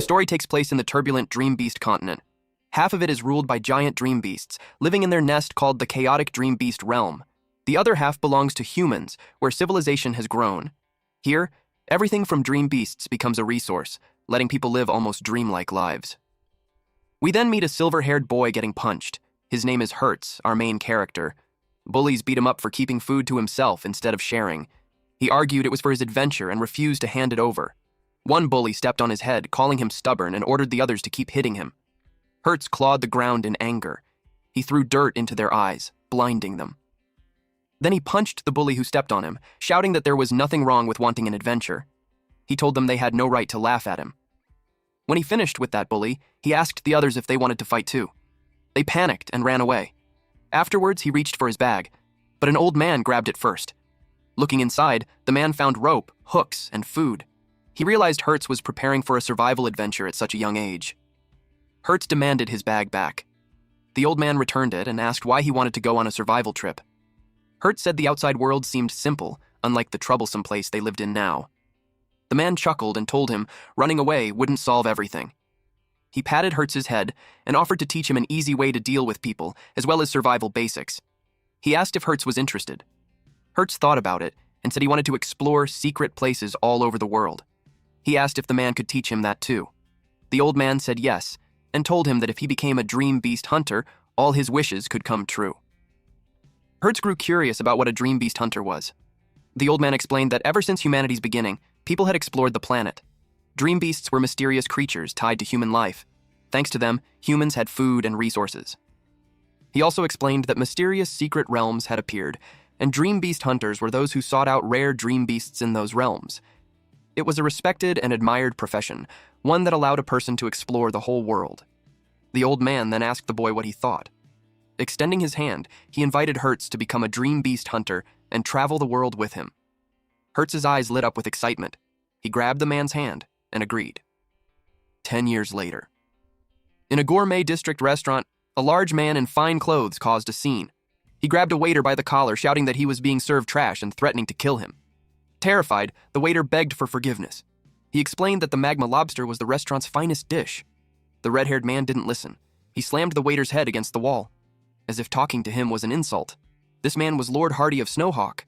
The story takes place in the turbulent Dream Beast continent. Half of it is ruled by giant dream beasts, living in their nest called the chaotic Dream Beast realm. The other half belongs to humans, where civilization has grown. Here, everything from dream beasts becomes a resource, letting people live almost dreamlike lives. We then meet a silver-haired boy getting punched. His name is Hertz, our main character. Bullies beat him up for keeping food to himself instead of sharing. He argued it was for his adventure and refused to hand it over. One bully stepped on his head, calling him stubborn, and ordered the others to keep hitting him. Hertz clawed the ground in anger. He threw dirt into their eyes, blinding them. Then he punched the bully who stepped on him, shouting that there was nothing wrong with wanting an adventure. He told them they had no right to laugh at him. When he finished with that bully, he asked the others if they wanted to fight too. They panicked and ran away. Afterwards, he reached for his bag, but an old man grabbed it first. Looking inside, the man found rope, hooks, and food. He realized Hertz was preparing for a survival adventure at such a young age. Hertz demanded his bag back. The old man returned it and asked why he wanted to go on a survival trip. Hertz said the outside world seemed simple, unlike the troublesome place they lived in now. The man chuckled and told him running away wouldn't solve everything. He patted Hertz's head and offered to teach him an easy way to deal with people, as well as survival basics. He asked if Hertz was interested. Hertz thought about it and said he wanted to explore secret places all over the world. He asked if the man could teach him that too. The old man said yes, and told him that if he became a dream beast hunter, all his wishes could come true. Hertz grew curious about what a dream beast hunter was. The old man explained that ever since humanity's beginning, people had explored the planet. Dream beasts were mysterious creatures tied to human life. Thanks to them, humans had food and resources. He also explained that mysterious secret realms had appeared, and dream beast hunters were those who sought out rare dream beasts in those realms. It was a respected and admired profession, one that allowed a person to explore the whole world. The old man then asked the boy what he thought. Extending his hand, he invited Hertz to become a dream beast hunter and travel the world with him. Hertz's eyes lit up with excitement. He grabbed the man's hand and agreed. 10 years later. In a gourmet district restaurant, a large man in fine clothes caused a scene. He grabbed a waiter by the collar, shouting that he was being served trash and threatening to kill him. Terrified, the waiter begged for forgiveness. He explained that the magma lobster was the restaurant's finest dish. The red-haired man didn't listen. He slammed the waiter's head against the wall, as if talking to him was an insult. This man was Lord Hardy of Snowhawk.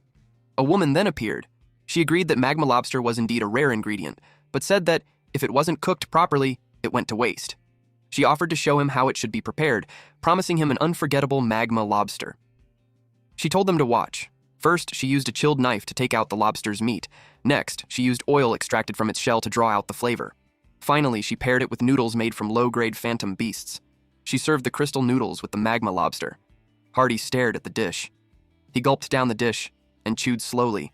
A woman then appeared. She agreed that magma lobster was indeed a rare ingredient, but said that if it wasn't cooked properly, it went to waste. She offered to show him how it should be prepared, promising him an unforgettable magma lobster. She told them to watch. First, she used a chilled knife to take out the lobster's meat. Next, she used oil extracted from its shell to draw out the flavor. Finally, she paired it with noodles made from low-grade phantom beasts. She served the crystal noodles with the magma lobster. Hardy stared at the dish. He gulped down the dish and chewed slowly.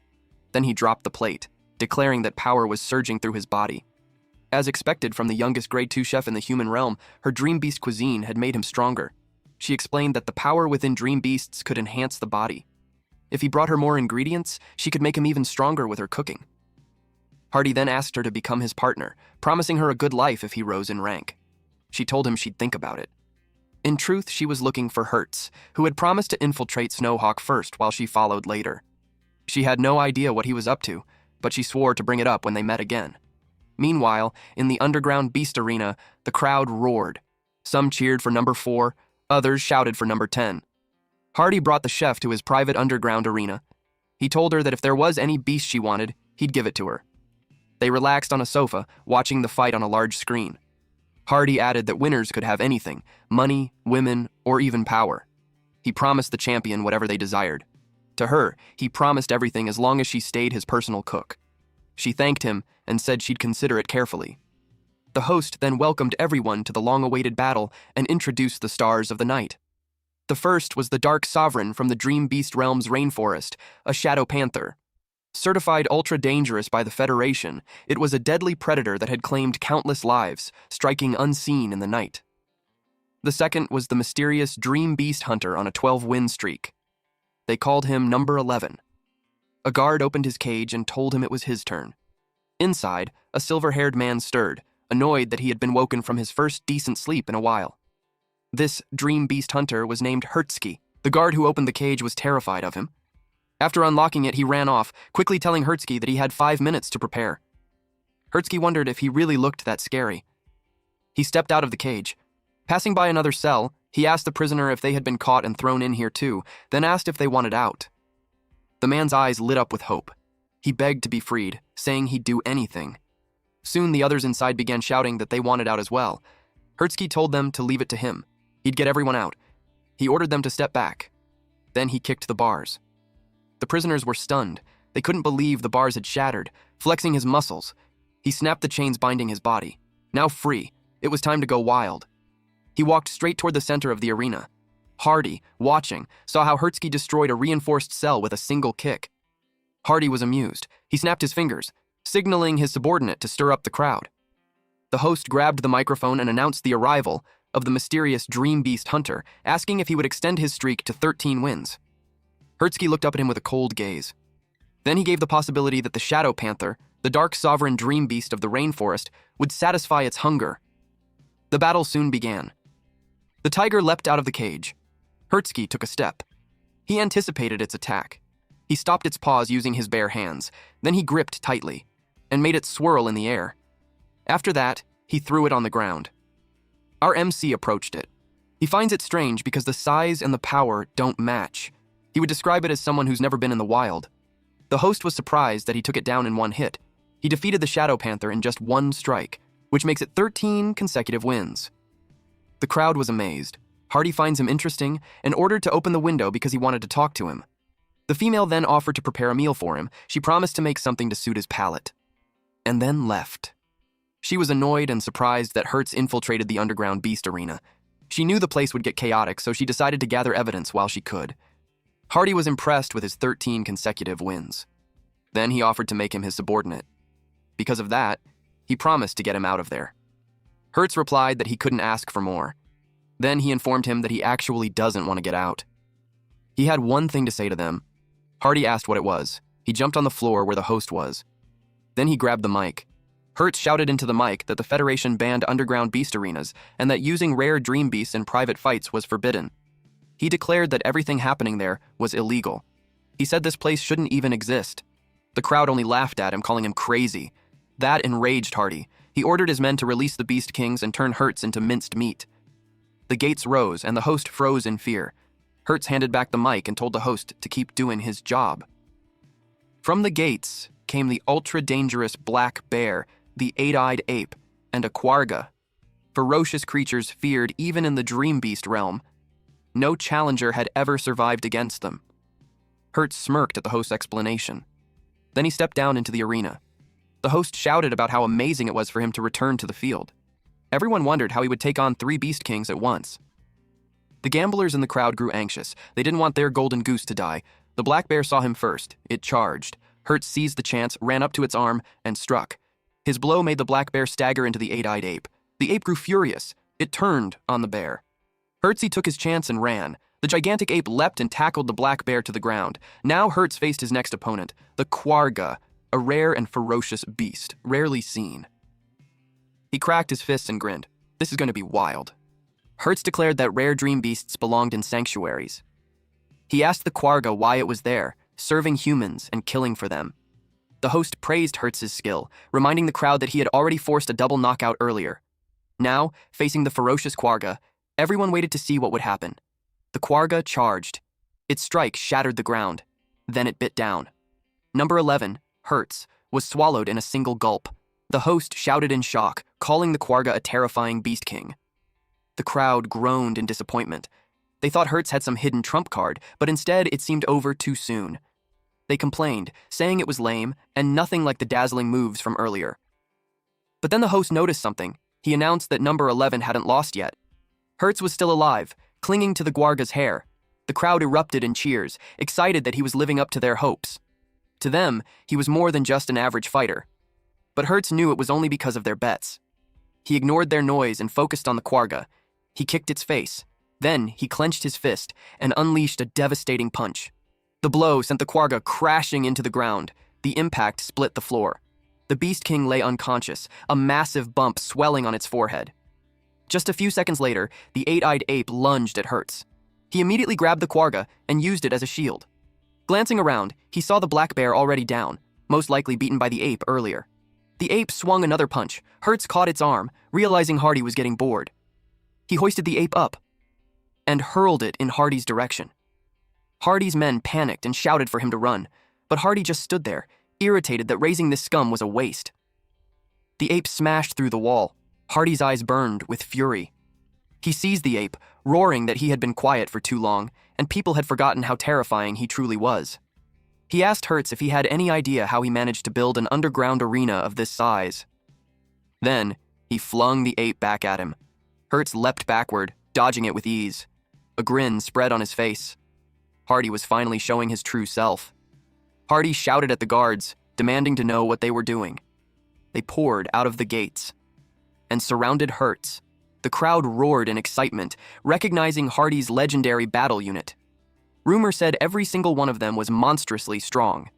Then he dropped the plate, declaring that power was surging through his body. As expected from the youngest grade 2 chef in the human realm, her dream beast cuisine had made him stronger. She explained that the power within dream beasts could enhance the body. If he brought her more ingredients, she could make him even stronger with her cooking. Hardy then asked her to become his partner, promising her a good life if he rose in rank. She told him she'd think about it. In truth, she was looking for Hertz, who had promised to infiltrate Snowhawk first while she followed later. She had no idea what he was up to, but she swore to bring it up when they met again. Meanwhile, in the underground beast arena, the crowd roared. Some cheered for number 4, others shouted for number 10. Hardy brought the chef to his private underground arena. He told her that if there was any beast she wanted, he'd give it to her. They relaxed on a sofa, watching the fight on a large screen. Hardy added that winners could have anything: money, women, or even power. He promised the champion whatever they desired. To her, he promised everything as long as she stayed his personal cook. She thanked him and said she'd consider it carefully. The host then welcomed everyone to the long-awaited battle and introduced the stars of the night. The first was the Dark Sovereign from the Dream Beast Realm's rainforest, a shadow panther. Certified ultra-dangerous by the Federation, it was a deadly predator that had claimed countless lives, striking unseen in the night. The second was the mysterious Dream Beast Hunter on a 12-win streak. They called him Number 11. A guard opened his cage and told him it was his turn. Inside, a silver-haired man stirred, annoyed that he had been woken from his first decent sleep in a while. This Dream Beast Hunter was named Hertzky. The guard who opened the cage was terrified of him. After unlocking it, he ran off, quickly telling Hertzky that he had 5 minutes to prepare. Hertzky wondered if he really looked that scary. He stepped out of the cage. Passing by another cell, he asked the prisoner if they had been caught and thrown in here too, then asked if they wanted out. The man's eyes lit up with hope. He begged to be freed, saying he'd do anything. Soon the others inside began shouting that they wanted out as well. Hertzky told them to leave it to him. He'd get everyone out. He ordered them to step back. Then he kicked the bars. The prisoners were stunned. They couldn't believe the bars had shattered, flexing his muscles. He snapped the chains binding his body. Now free, it was time to go wild. He walked straight toward the center of the arena. Hardy, watching, saw how Hertzky destroyed a reinforced cell with a single kick. Hardy was amused. He snapped his fingers, signaling his subordinate to stir up the crowd. The host grabbed the microphone and announced the arrival of the mysterious Dream Beast Hunter, asking if he would extend his streak to 13 wins. Hertzky looked up at him with a cold gaze. Then he gave the possibility that the Shadow Panther, the dark sovereign dream beast of the rainforest, would satisfy its hunger. The battle soon began. The tiger leapt out of the cage. Hertzky took a step. He anticipated its attack. He stopped its paws using his bare hands. Then he gripped tightly and made it swirl in the air. After that, he threw it on the ground. Our MC approached it. He finds it strange because the size and the power don't match. He would describe it as someone who's never been in the wild. The host was surprised that he took it down in one hit. He defeated the Shadow Panther in just one strike, which makes it 13 consecutive wins. The crowd was amazed. Hardy finds him interesting and ordered to open the window because he wanted to talk to him. The female then offered to prepare a meal for him. She promised to make something to suit his palate. And then left. She was annoyed and surprised that Hertz infiltrated the underground beast arena. She knew the place would get chaotic, so she decided to gather evidence while she could. Hardy was impressed with his 13 consecutive wins. Then he offered to make him his subordinate. Because of that, he promised to get him out of there. Hertz replied that he couldn't ask for more. Then he informed him that he actually doesn't want to get out. He had one thing to say to them. Hardy asked what it was. He jumped on the floor where the host was. Then he grabbed the mic. Hertz shouted into the mic that the Federation banned underground beast arenas and that using rare dream beasts in private fights was forbidden. He declared that everything happening there was illegal. He said this place shouldn't even exist. The crowd only laughed at him, calling him crazy. That enraged Hardy. He ordered his men to release the Beast Kings and turn Hertz into minced meat. The gates rose, and the host froze in fear. Hertz handed back the mic and told the host to keep doing his job. From the gates came the ultra-dangerous black bear, the eight-eyed ape, and a quagga. Ferocious creatures feared even in the dream beast realm. No challenger had ever survived against them. Hertz smirked at the host's explanation. Then he stepped down into the arena. The host shouted about how amazing it was for him to return to the field. Everyone wondered how he would take on 3 Beast Kings at once. The gamblers in the crowd grew anxious. They didn't want their golden goose to die. The black bear saw him first. It charged. Hertz seized the chance, ran up to its arm, and struck. His blow made the black bear stagger into the eight-eyed ape. The ape grew furious. It turned on the bear. Hertzy took his chance and ran. The gigantic ape leapt and tackled the black bear to the ground. Now Hertz faced his next opponent, the quagga, a rare and ferocious beast, rarely seen. He cracked his fists and grinned. This is going to be wild. Hertz declared that rare dream beasts belonged in sanctuaries. He asked the quagga why it was there, serving humans and killing for them. The host praised Hertz's skill, reminding the crowd that he had already forced a double knockout earlier. Now, facing the ferocious quagga, everyone waited to see what would happen. The quagga charged. Its strike shattered the ground. Then it bit down. Number 11, Hertz, was swallowed in a single gulp. The host shouted in shock, calling the quagga a terrifying beast king. The crowd groaned in disappointment. They thought Hertz had some hidden trump card, but instead it seemed over too soon. They complained, saying it was lame and nothing like the dazzling moves from earlier. But then the host noticed something. He announced that number 11 hadn't lost yet. Hertz was still alive, clinging to the quagga's hair. The crowd erupted in cheers, excited that he was living up to their hopes. To them, he was more than just an average fighter. But Hertz knew it was only because of their bets. He ignored their noise and focused on the quagga. He kicked its face. Then he clenched his fist and unleashed a devastating punch. The blow sent the quagga crashing into the ground. The impact split the floor. The Beast King lay unconscious, a massive bump swelling on its forehead. Just a few seconds later, the eight-eyed ape lunged at Hertz. He immediately grabbed the quagga and used it as a shield. Glancing around, he saw the black bear already down, most likely beaten by the ape earlier. The ape swung another punch. Hertz caught its arm, realizing Hardy was getting bored. He hoisted the ape up and hurled it in Hardy's direction. Hardy's men panicked and shouted for him to run, but Hardy just stood there, irritated that raising this scum was a waste. The ape smashed through the wall. Hardy's eyes burned with fury. He seized the ape, roaring that he had been quiet for too long, and people had forgotten how terrifying he truly was. He asked Hertz if he had any idea how he managed to build an underground arena of this size. Then, he flung the ape back at him. Hertz leapt backward, dodging it with ease. A grin spread on his face. Hardy was finally showing his true self. Hardy shouted at the guards, demanding to know what they were doing. They poured out of the gates and surrounded Hertz. The crowd roared in excitement, recognizing Hardy's legendary battle unit. Rumor said every single one of them was monstrously strong.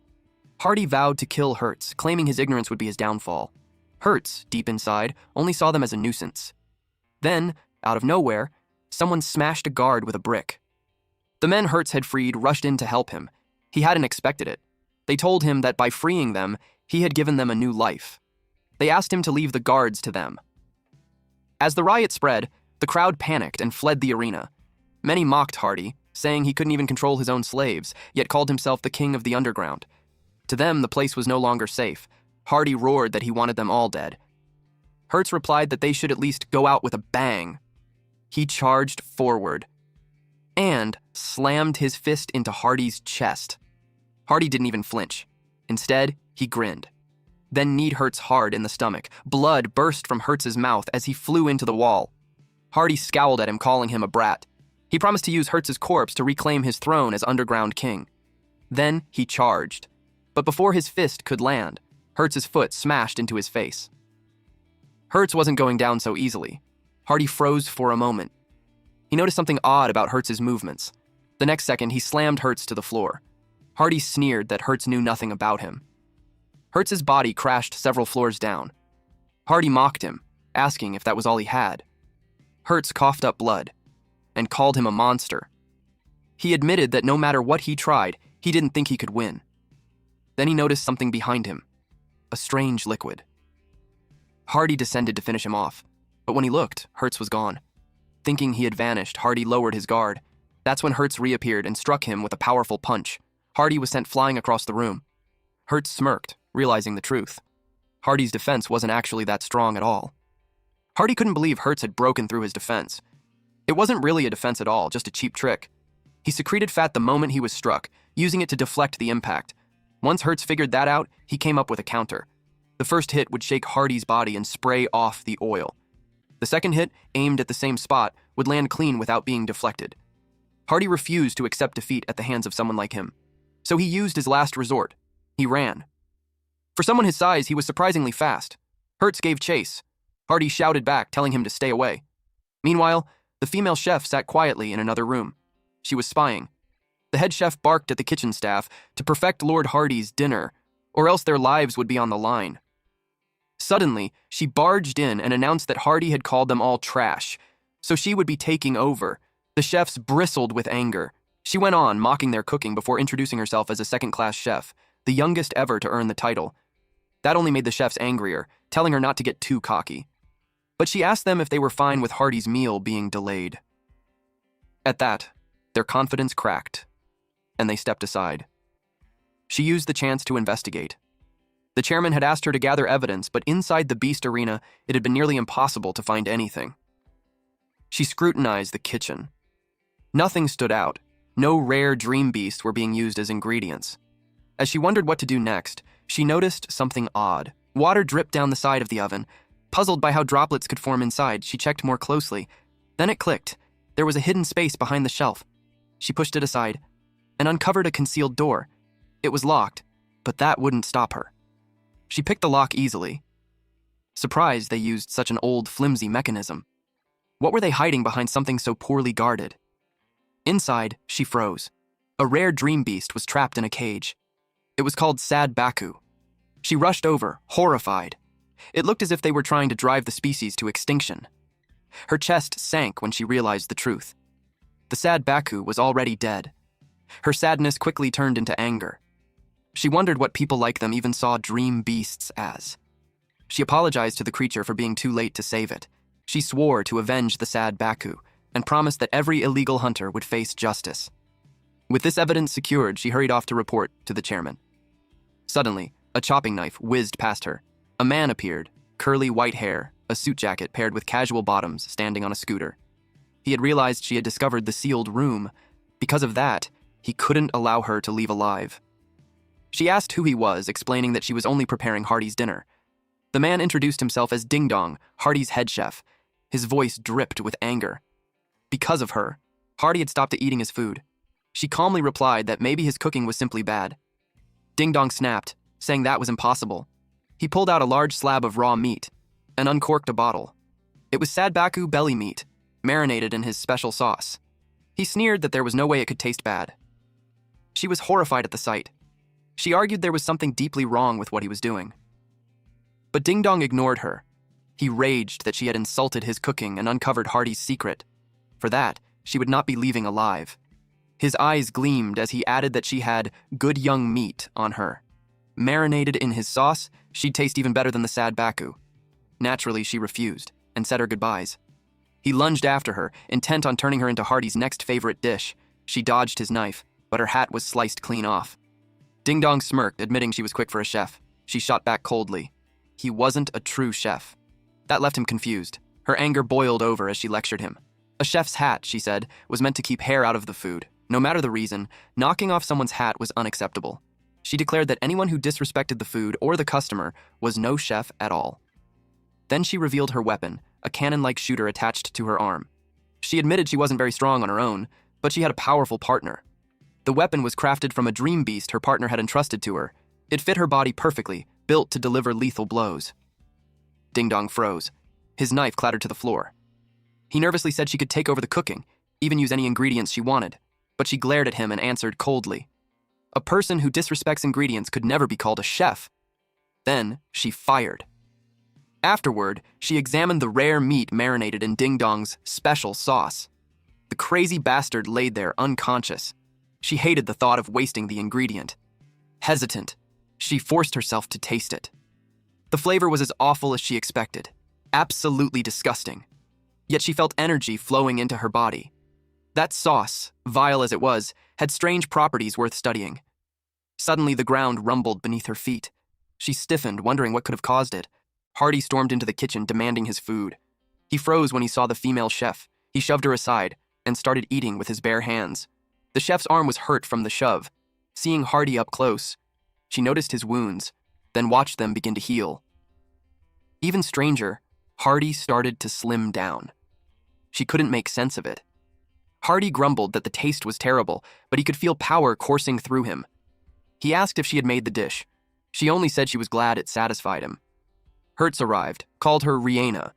Hardy vowed to kill Hertz, claiming his ignorance would be his downfall. Hertz, deep inside, only saw them as a nuisance. Then, out of nowhere, someone smashed a guard with a brick. The men Hertz had freed rushed in to help him. He hadn't expected it. They told him that by freeing them, he had given them a new life. They asked him to leave the guards to them. As the riot spread, the crowd panicked and fled the arena. Many mocked Hardy, saying he couldn't even control his own slaves, yet called himself the king of the underground. To them, the place was no longer safe. Hardy roared that he wanted them all dead. Hertz replied that they should at least go out with a bang. He charged forward and slammed his fist into Hardy's chest. Hardy didn't even flinch. Instead, he grinned, then kneed Hertz hard in the stomach. Blood burst from Hertz's mouth as he flew into the wall. Hardy scowled at him, calling him a brat. He promised to use Hertz's corpse to reclaim his throne as underground king. Then he charged. But before his fist could land, Hertz's foot smashed into his face. Hertz wasn't going down so easily. Hardy froze for a moment. He noticed something odd about Hertz's movements. The next second, he slammed Hertz to the floor. Hardy sneered that Hertz knew nothing about him. Hertz's body crashed several floors down. Hardy mocked him, asking if that was all he had. Hertz coughed up blood and called him a monster. He admitted that no matter what he tried, he didn't think he could win. Then he noticed something behind him, a strange liquid. Hardy descended to finish him off, but when he looked, Hertz was gone. Thinking he had vanished, Hardy lowered his guard. That's when Hertz reappeared and struck him with a powerful punch. Hardy was sent flying across the room. Hertz smirked, realizing the truth. Hardy's defense wasn't actually that strong at all. Hardy couldn't believe Hertz had broken through his defense. It wasn't really a defense at all, just a cheap trick. He secreted fat the moment he was struck, using it to deflect the impact. Once Hertz figured that out, he came up with a counter. The first hit would shake Hardy's body and spray off the oil. The second hit, aimed at the same spot, would land clean without being deflected. Hardy refused to accept defeat at the hands of someone like him. So he used his last resort. He ran. For someone his size, he was surprisingly fast. Hertz gave chase. Hardy shouted back, telling him to stay away. Meanwhile, the female chef sat quietly in another room. She was spying. The head chef barked at the kitchen staff to perfect Lord Hardy's dinner, or else their lives would be on the line. Suddenly, she barged in and announced that Hardy had called them all trash, so she would be taking over. The chefs bristled with anger. She went on, mocking their cooking before introducing herself as a second-class chef, the youngest ever to earn the title. That only made the chefs angrier, telling her not to get too cocky. But she asked them if they were fine with Hardy's meal being delayed. At that, their confidence cracked, and they stepped aside. She used the chance to investigate. The chairman had asked her to gather evidence, but inside the beast arena, it had been nearly impossible to find anything. She scrutinized the kitchen. Nothing stood out. No rare dream beasts were being used as ingredients. As she wondered what to do next, she noticed something odd. Water dripped down the side of the oven. Puzzled by how droplets could form inside, she checked more closely. Then it clicked. There was a hidden space behind the shelf. She pushed it aside and uncovered a concealed door. It was locked, but that wouldn't stop her. She picked the lock easily. Surprised they used such an old, flimsy mechanism. What were they hiding behind something so poorly guarded? Inside, she froze. A rare dream beast was trapped in a cage. It was called Sad Baku. She rushed over, horrified. It looked as if they were trying to drive the species to extinction. Her chest sank when she realized the truth. The Sad Baku was already dead. Her sadness quickly turned into anger. She wondered what people like them even saw dream beasts as. She apologized to the creature for being too late to save it. She swore to avenge the sad Baku and promised that every illegal hunter would face justice. With this evidence secured, she hurried off to report to the chairman. Suddenly, a chopping knife whizzed past her. A man appeared, curly white hair, a suit jacket paired with casual bottoms, standing on a scooter. He had realized she had discovered the sealed room. Because of that, he couldn't allow her to leave alive. She asked who he was, explaining that she was only preparing Hardy's dinner. The man introduced himself as Ding Dong, Hardy's head chef. His voice dripped with anger. Because of her, Hardy had stopped eating his food. She calmly replied that maybe his cooking was simply bad. Ding Dong snapped, saying that was impossible. He pulled out a large slab of raw meat and uncorked a bottle. It was sad Baku belly meat, marinated in his special sauce. He sneered that there was no way it could taste bad. She was horrified at the sight. She argued there was something deeply wrong with what he was doing. But Ding Dong ignored her. He raged that she had insulted his cooking and uncovered Hardy's secret. For that, she would not be leaving alive. His eyes gleamed as he added that she had good young meat on her. Marinated in his sauce, she'd taste even better than the sad Baku. Naturally, she refused and said her goodbyes. He lunged after her, intent on turning her into Hardy's next favorite dish. She dodged his knife, but her hat was sliced clean off. Ding Dong smirked, admitting she was quick for a chef. She shot back coldly. He wasn't a true chef. That left him confused. Her anger boiled over as she lectured him. A chef's hat, she said, was meant to keep hair out of the food. No matter the reason, knocking off someone's hat was unacceptable. She declared that anyone who disrespected the food or the customer was no chef at all. Then she revealed her weapon, a cannon-like shooter attached to her arm. She admitted she wasn't very strong on her own, but she had a powerful partner. The weapon was crafted from a dream beast her partner had entrusted to her. It fit her body perfectly, built to deliver lethal blows. Ding Dong froze. His knife clattered to the floor. He nervously said she could take over the cooking, even use any ingredients she wanted, but she glared at him and answered coldly. A person who disrespects ingredients could never be called a chef. Then she fired. Afterward, she examined the rare meat marinated in Ding Dong's special sauce. The crazy bastard laid there unconscious. She hated the thought of wasting the ingredient. Hesitant, she forced herself to taste it. The flavor was as awful as she expected. Absolutely disgusting. Yet she felt energy flowing into her body. That sauce, vile as it was, had strange properties worth studying. Suddenly, the ground rumbled beneath her feet. She stiffened, wondering what could have caused it. Hardy stormed into the kitchen, demanding his food. He froze when he saw the female chef. He shoved her aside and started eating with his bare hands. The chef's arm was hurt from the shove. Seeing Hardy up close, she noticed his wounds, then watched them begin to heal. Even stranger, Hardy started to slim down. She couldn't make sense of it. Hardy grumbled that the taste was terrible, but he could feel power coursing through him. He asked if she had made the dish. She only said she was glad it satisfied him. Hertz arrived, called her Rihanna,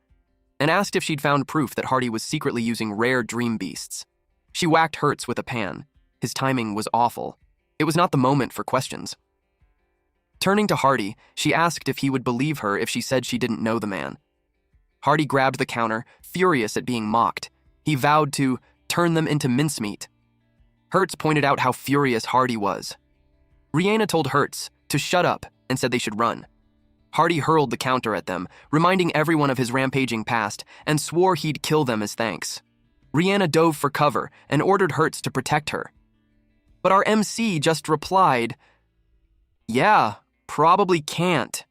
and asked if she'd found proof that Hardy was secretly using rare dream beasts. She whacked Hertz with a pan. His timing was awful. It was not the moment for questions. Turning to Hardy, she asked if he would believe her if she said she didn't know the man. Hardy grabbed the counter, furious at being mocked. He vowed to turn them into mincemeat. Hertz pointed out how furious Hardy was. Rihanna told Hertz to shut up and said they should run. Hardy hurled the counter at them, reminding everyone of his rampaging past, and swore he'd kill them as thanks. Rihanna dove for cover and ordered Hertz to protect her. But our MC just replied, "Yeah, probably can't."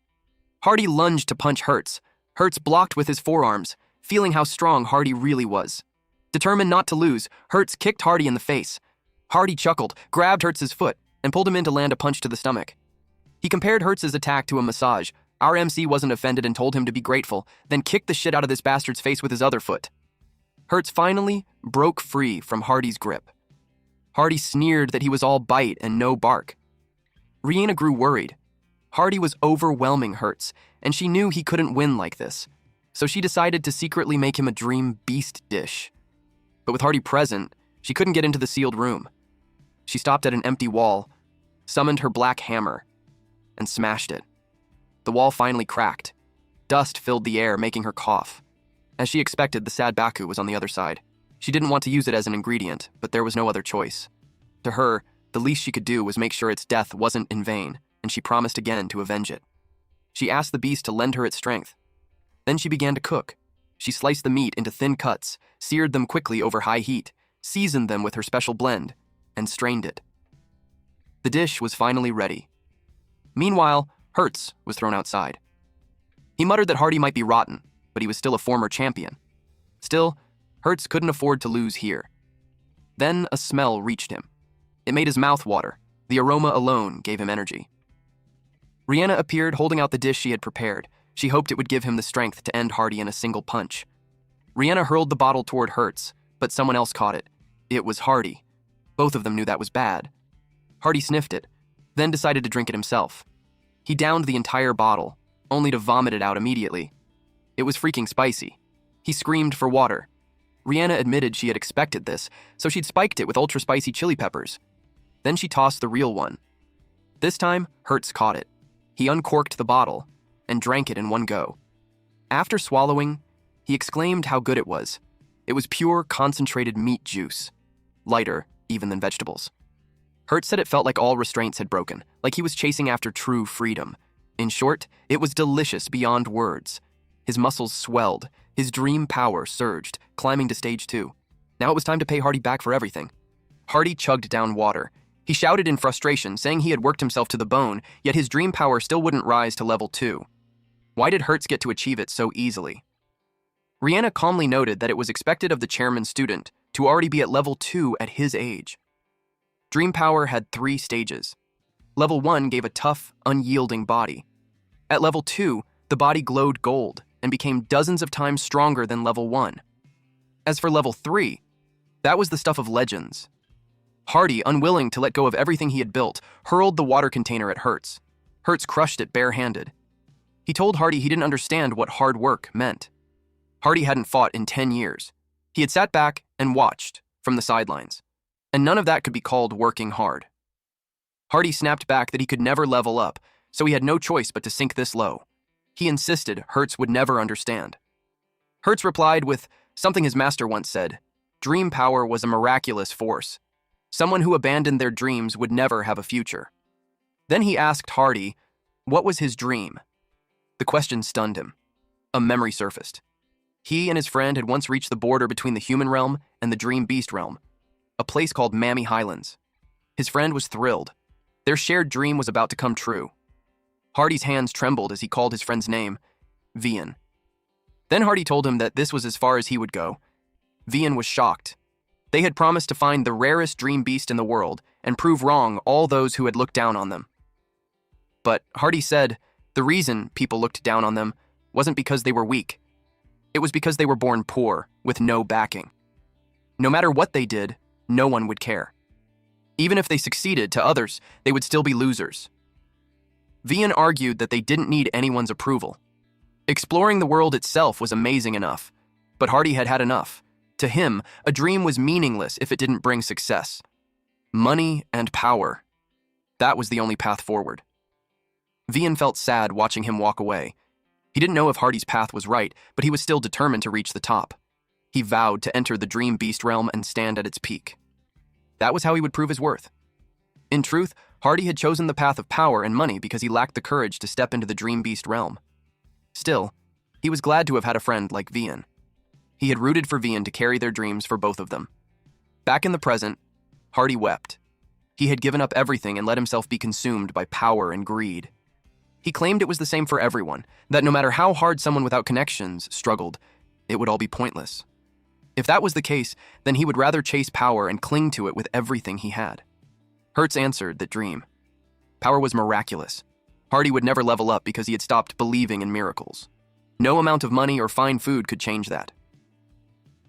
Hardy lunged to punch Hertz. Hertz blocked with his forearms, feeling how strong Hardy really was. Determined not to lose, Hertz kicked Hardy in the face. Hardy chuckled, grabbed Hertz's foot, and pulled him in to land a punch to the stomach. He compared Hertz's attack to a massage. Our MC wasn't offended and told him to be grateful, then kicked the shit out of this bastard's face with his other foot. Hertz finally broke free from Hardy's grip. Hardy sneered that he was all bite and no bark. Rihanna grew worried. Hardy was overwhelming Hertz, and she knew he couldn't win like this, so she decided to secretly make him a dream beast dish. But with Hardy present, she couldn't get into the sealed room. She stopped at an empty wall, summoned her black hammer, and smashed it. The wall finally cracked. Dust filled the air, making her cough. As she expected, the sad Baku was on the other side. She didn't want to use it as an ingredient, but there was no other choice. To her, the least she could do was make sure its death wasn't in vain, and she promised again to avenge it. She asked the beast to lend her its strength. Then she began to cook. She sliced the meat into thin cuts, seared them quickly over high heat, seasoned them with her special blend, and strained it. The dish was finally ready. Meanwhile, Hertz was thrown outside. He muttered that Hardy might be rotten, but he was still a former champion. Still, Hertz couldn't afford to lose here. Then a smell reached him. It made his mouth water. The aroma alone gave him energy. Rihanna appeared holding out the dish she had prepared. She hoped it would give him the strength to end Hardy in a single punch. Rihanna hurled the bottle toward Hertz, but someone else caught it. It was Hardy. Both of them knew that was bad. Hardy sniffed it, then decided to drink it himself. He downed the entire bottle, only to vomit it out immediately. It was freaking spicy. He screamed for water. Rihanna admitted she had expected this, so she'd spiked it with ultra-spicy chili peppers. Then she tossed the real one. This time, Hertz caught it. He uncorked the bottle and drank it in one go. After swallowing, he exclaimed how good it was. It was pure, concentrated meat juice, lighter even than vegetables. Hertz said it felt like all restraints had broken, like he was chasing after true freedom. In short, it was delicious beyond words. His muscles swelled, his dream power surged, climbing to stage 2. Now it was time to pay Hardy back for everything. Hardy chugged down water. He shouted in frustration, saying he had worked himself to the bone, yet his dream power still wouldn't rise to level 2. Why did Hertz get to achieve it so easily? Rihanna calmly noted that it was expected of the chairman's student to already be at level 2 at his age. Dream power had 3 stages. Level 1 gave a tough, unyielding body. At level 2, the body glowed gold and became dozens of times stronger than level 1. As for level 3, that was the stuff of legends. Hardy, unwilling to let go of everything he had built, hurled the water container at Hertz. Hertz crushed it barehanded. He told Hardy he didn't understand what hard work meant. Hardy hadn't fought in 10 years. He had sat back and watched from the sidelines, and none of that could be called working hard. Hardy snapped back that he could never level up, so he had no choice but to sink this low. He insisted Hertz would never understand. Hertz replied with something his master once said: dream power was a miraculous force. Someone who abandoned their dreams would never have a future. Then he asked Hardy, what was his dream? The question stunned him. A memory surfaced. He and his friend had once reached the border between the human realm and the dream beast realm, a place called Mammy Highlands. His friend was thrilled. Their shared dream was about to come true. Hardy's hands trembled as he called his friend's name, Vian. Then Hardy told him that this was as far as he would go. Vian was shocked. They had promised to find the rarest dream beast in the world and prove wrong all those who had looked down on them. But Hardy said the reason people looked down on them wasn't because they were weak. It was because they were born poor, with no backing. No matter what they did, no one would care. Even if they succeeded to others, they would still be losers. Vian argued that they didn't need anyone's approval. Exploring the world itself was amazing enough, but Hardy had had enough. To him, a dream was meaningless if it didn't bring success. Money and power. That was the only path forward. Vian felt sad watching him walk away. He didn't know if Hardy's path was right, but he was still determined to reach the top. He vowed to enter the dream beast realm and stand at its peak. That was how he would prove his worth. In truth, Hardy had chosen the path of power and money because he lacked the courage to step into the dream beast realm. Still, he was glad to have had a friend like Vian. He had rooted for Vian to carry their dreams for both of them. Back in the present, Hardy wept. He had given up everything and let himself be consumed by power and greed. He claimed it was the same for everyone, that no matter how hard someone without connections struggled, it would all be pointless. If that was the case, then he would rather chase power and cling to it with everything he had. Hertz answered that dream. Power was miraculous. Hardy would never level up because he had stopped believing in miracles. No amount of money or fine food could change that.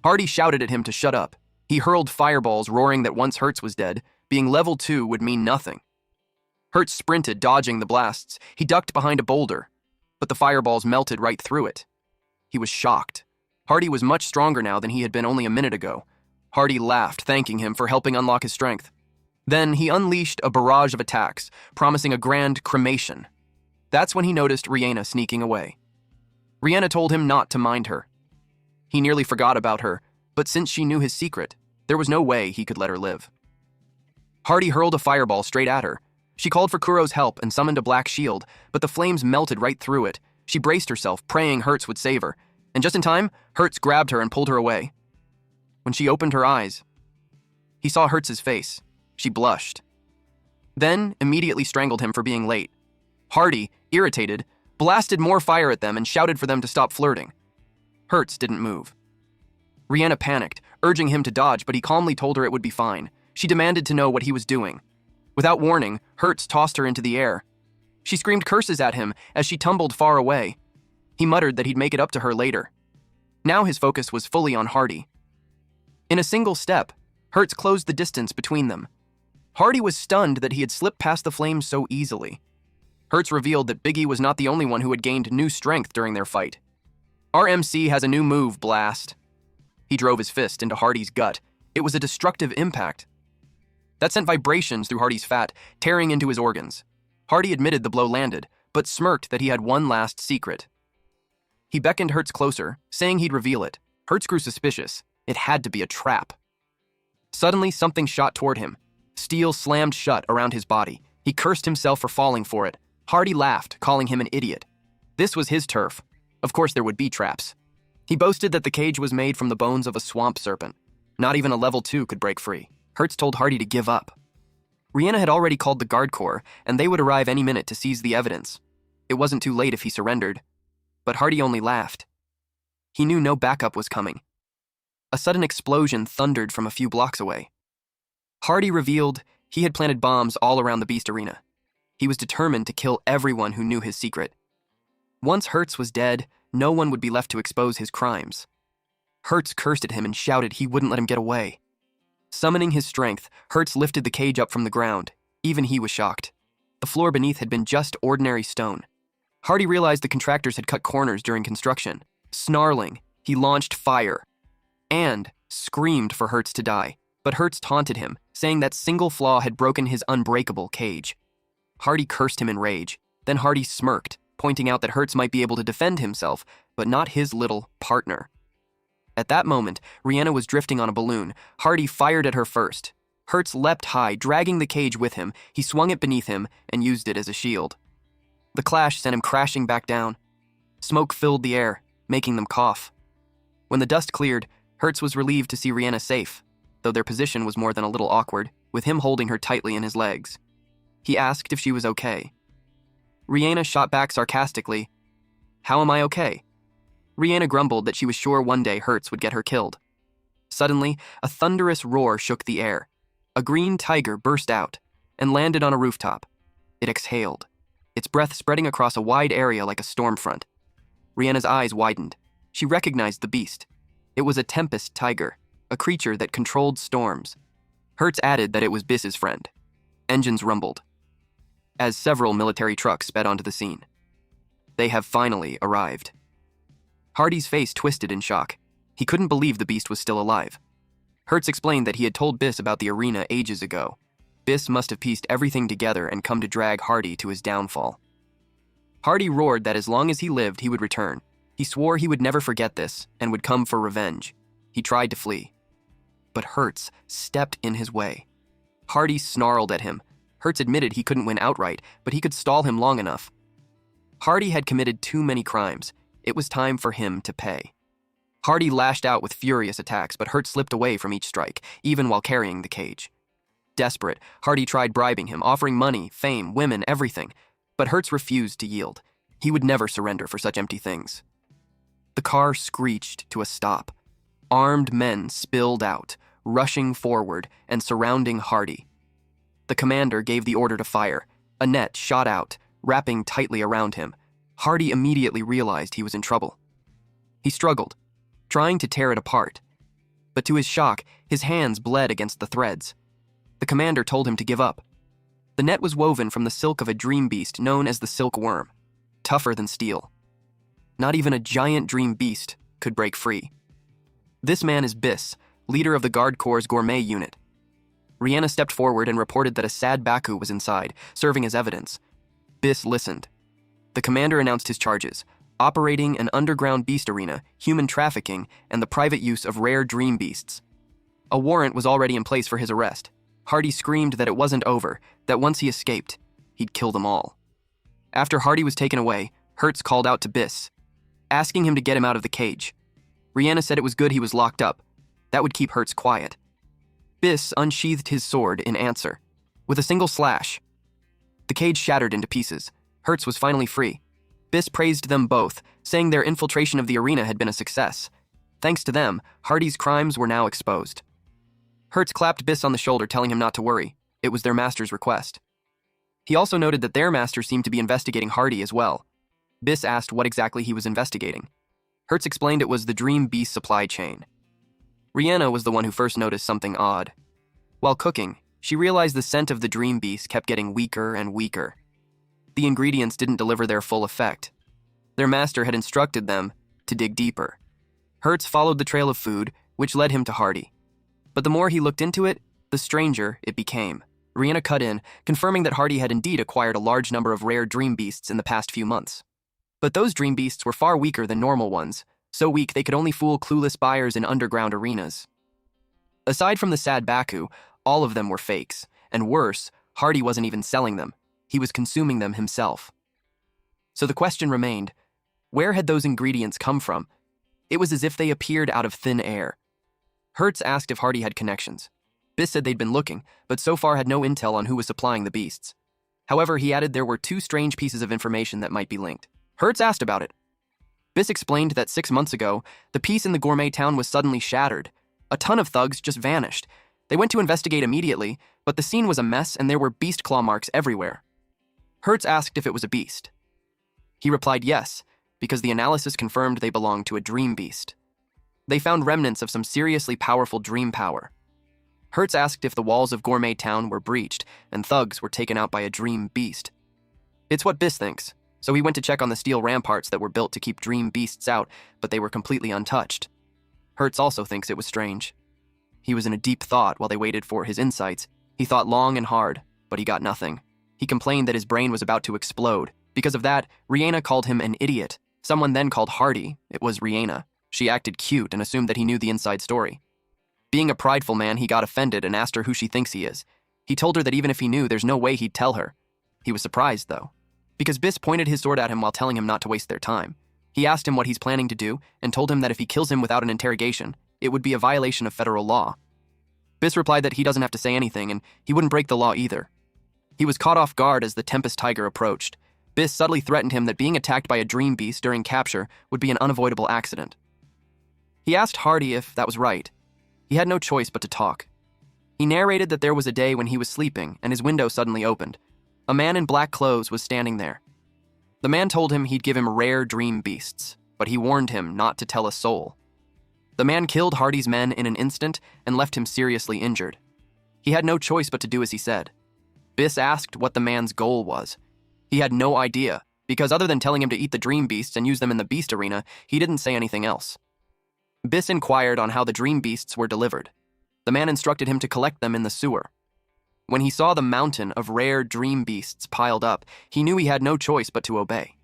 Hardy shouted at him to shut up. He hurled fireballs, roaring that once Hertz was dead, being level 2 would mean nothing. Hertz sprinted, dodging the blasts. He ducked behind a boulder, but the fireballs melted right through it. He was shocked. Hardy was much stronger now than he had been only a minute ago. Hardy laughed, thanking him for helping unlock his strength. Then he unleashed a barrage of attacks, promising a grand cremation. That's when he noticed Rihanna sneaking away. Rihanna told him not to mind her. He nearly forgot about her, but since she knew his secret, there was no way he could let her live. Hardy hurled a fireball straight at her. She called for Kuro's help and summoned a black shield, but the flames melted right through it. She braced herself, praying Hertz would save her. And just in time, Hertz grabbed her and pulled her away. When she opened her eyes, he saw Hertz's face. She blushed. Then immediately strangled him for being late. Hardy, irritated, blasted more fire at them and shouted for them to stop flirting. Hertz didn't move. Rihanna panicked, urging him to dodge, but he calmly told her it would be fine. She demanded to know what he was doing. Without warning, Hertz tossed her into the air. She screamed curses at him as she tumbled far away. He muttered that he'd make it up to her later. Now his focus was fully on Hardy. In a single step, Hertz closed the distance between them. Hardy was stunned that he had slipped past the flames so easily. Hertz revealed that Biggie was not the only one who had gained new strength during their fight. "Our MC has a new move, Blast." He drove his fist into Hardy's gut. It was a destructive impact that sent vibrations through Hardy's fat, tearing into his organs. Hardy admitted the blow landed, but smirked that he had one last secret. He beckoned Hertz closer, saying he'd reveal it. Hertz grew suspicious. It had to be a trap. Suddenly, something shot toward him. Steel slammed shut around his body. He cursed himself for falling for it. Hardy laughed, calling him an idiot. This was his turf. Of course there would be traps. He boasted that the cage was made from the bones of a swamp serpent. Not even a level 2 could break free. Hertz told Hardy to give up. Rihanna had already called the guard corps, and they would arrive any minute to seize the evidence. It wasn't too late if he surrendered. But Hardy only laughed. He knew no backup was coming. A sudden explosion thundered from a few blocks away. Hardy revealed he had planted bombs all around the Beast Arena. He was determined to kill everyone who knew his secret. Once Hertz was dead, no one would be left to expose his crimes. Hertz cursed at him and shouted he wouldn't let him get away. Summoning his strength, Hertz lifted the cage up from the ground. Even he was shocked. The floor beneath had been just ordinary stone. Hardy realized the contractors had cut corners during construction. Snarling, he launched fire and screamed for Hertz to die. But Hertz taunted him, saying that single flaw had broken his unbreakable cage. Hardy cursed him in rage. Then Hardy smirked, pointing out that Hertz might be able to defend himself, but not his little partner. At that moment, Rihanna was drifting on a balloon. Hardy fired at her first. Hertz leapt high, dragging the cage with him. He swung it beneath him and used it as a shield. The clash sent him crashing back down. Smoke filled the air, making them cough. When the dust cleared, Hertz was relieved to see Rihanna safe, though their position was more than a little awkward, with him holding her tightly in his legs. He asked if she was okay. Rihanna shot back sarcastically, "How am I okay?" Rihanna grumbled that she was sure one day Hertz would get her killed. Suddenly, a thunderous roar shook the air. A green tiger burst out and landed on a rooftop. It exhaled, its breath spreading across a wide area like a storm front. Rihanna's eyes widened. She recognized the beast. It was a tempest tiger, a creature that controlled storms. Hertz added that it was Biss's friend. Engines rumbled as several military trucks sped onto the scene. They have finally arrived. Hardy's face twisted in shock. He couldn't believe the beast was still alive. Hertz explained that he had told Biss about the arena ages ago. Biss must have pieced everything together and come to drag Hardy to his downfall. Hardy roared that as long as he lived, he would return. He swore he would never forget this and would come for revenge. He tried to flee. But Hertz stepped in his way. Hardy snarled at him. Hertz admitted he couldn't win outright, but he could stall him long enough. Hardy had committed too many crimes. It was time for him to pay. Hardy lashed out with furious attacks, but Hertz slipped away from each strike, even while carrying the cage. Desperate, Hardy tried bribing him, offering money, fame, women, everything. But Hertz refused to yield. He would never surrender for such empty things. The car screeched to a stop. Armed men spilled out, rushing forward and surrounding Hardy. The commander gave the order to fire. A net shot out, wrapping tightly around him. Hardy immediately realized he was in trouble. He struggled, trying to tear it apart. But to his shock, his hands bled against the threads. The commander told him to give up. The net was woven from the silk of a dream beast known as the silkworm, tougher than steel. Not even a giant dream beast could break free. This man is Biss, leader of the Guard Corps' gourmet unit. Rihanna stepped forward and reported that a sad Baku was inside, serving as evidence. Biss listened. The commander announced his charges: operating an underground beast arena, human trafficking, and the private use of rare dream beasts. A warrant was already in place for his arrest. Hardy screamed that it wasn't over, that once he escaped, he'd kill them all. After Hardy was taken away, Hertz called out to Biss, asking him to get him out of the cage. Rihanna said it was good he was locked up. That would keep Hertz quiet. Biss unsheathed his sword in answer. With a single slash, the cage shattered into pieces. Hertz was finally free. Biss praised them both, saying their infiltration of the arena had been a success. Thanks to them, Hardy's crimes were now exposed. Hertz clapped Biss on the shoulder, telling him not to worry. It was their master's request. He also noted that their master seemed to be investigating Hardy as well. Biss asked what exactly he was investigating. Hertz explained it was the Dream Beast supply chain. Rihanna was the one who first noticed something odd. While cooking, she realized the scent of the Dream Beast kept getting weaker and weaker. The ingredients didn't deliver their full effect. Their master had instructed them to dig deeper. Hertz followed the trail of food, which led him to Hardy. But the more he looked into it, the stranger it became. Rihanna cut in, confirming that Hardy had indeed acquired a large number of rare dream beasts in the past few months. But those dream beasts were far weaker than normal ones, so weak they could only fool clueless buyers in underground arenas. Aside from the sad Baku, all of them were fakes, and worse, Hardy wasn't even selling them. He was consuming them himself. So the question remained, where had those ingredients come from? It was as if they appeared out of thin air. Hertz asked if Hardy had connections. Biss said they'd been looking, but so far had no intel on who was supplying the beasts. However, he added there were two strange pieces of information that might be linked. Hertz asked about it. Biss explained that 6 months ago, the peace in the gourmet town was suddenly shattered. A ton of thugs just vanished. They went to investigate immediately, but the scene was a mess and there were beast claw marks everywhere. Hertz asked if it was a beast. He replied yes, because the analysis confirmed they belonged to a dream beast. They found remnants of some seriously powerful dream power. Hertz asked if the walls of Gourmet Town were breached and thugs were taken out by a dream beast. It's what Biss thinks, so he went to check on the steel ramparts that were built to keep dream beasts out, but they were completely untouched. Hertz also thinks it was strange. He was in a deep thought while they waited for his insights. He thought long and hard, but he got nothing. He complained that his brain was about to explode. Because of that, Rihanna called him an idiot. Someone then called Hardy. It was Rihanna. She acted cute and assumed that he knew the inside story. Being a prideful man, he got offended and asked her who she thinks he is. He told her that even if he knew, there's no way he'd tell her. He was surprised, though, because Biss pointed his sword at him while telling him not to waste their time. He asked him what he's planning to do and told him that if he kills him without an interrogation, it would be a violation of federal law. Biss replied that he doesn't have to say anything and he wouldn't break the law either. He was caught off guard as the Tempest Tiger approached. Biss subtly threatened him that being attacked by a dream beast during capture would be an unavoidable accident. He asked Hardy if that was right. He had no choice but to talk. He narrated that there was a day when he was sleeping and his window suddenly opened. A man in black clothes was standing there. The man told him he'd give him rare dream beasts, but he warned him not to tell a soul. The man killed Hardy's men in an instant and left him seriously injured. He had no choice but to do as he said. Biss asked what the man's goal was. He had no idea, because other than telling him to eat the dream beasts and use them in the beast arena, he didn't say anything else. Biss inquired on how the dream beasts were delivered. The man instructed him to collect them in the sewer. When he saw the mountain of rare dream beasts piled up, he knew he had no choice but to obey.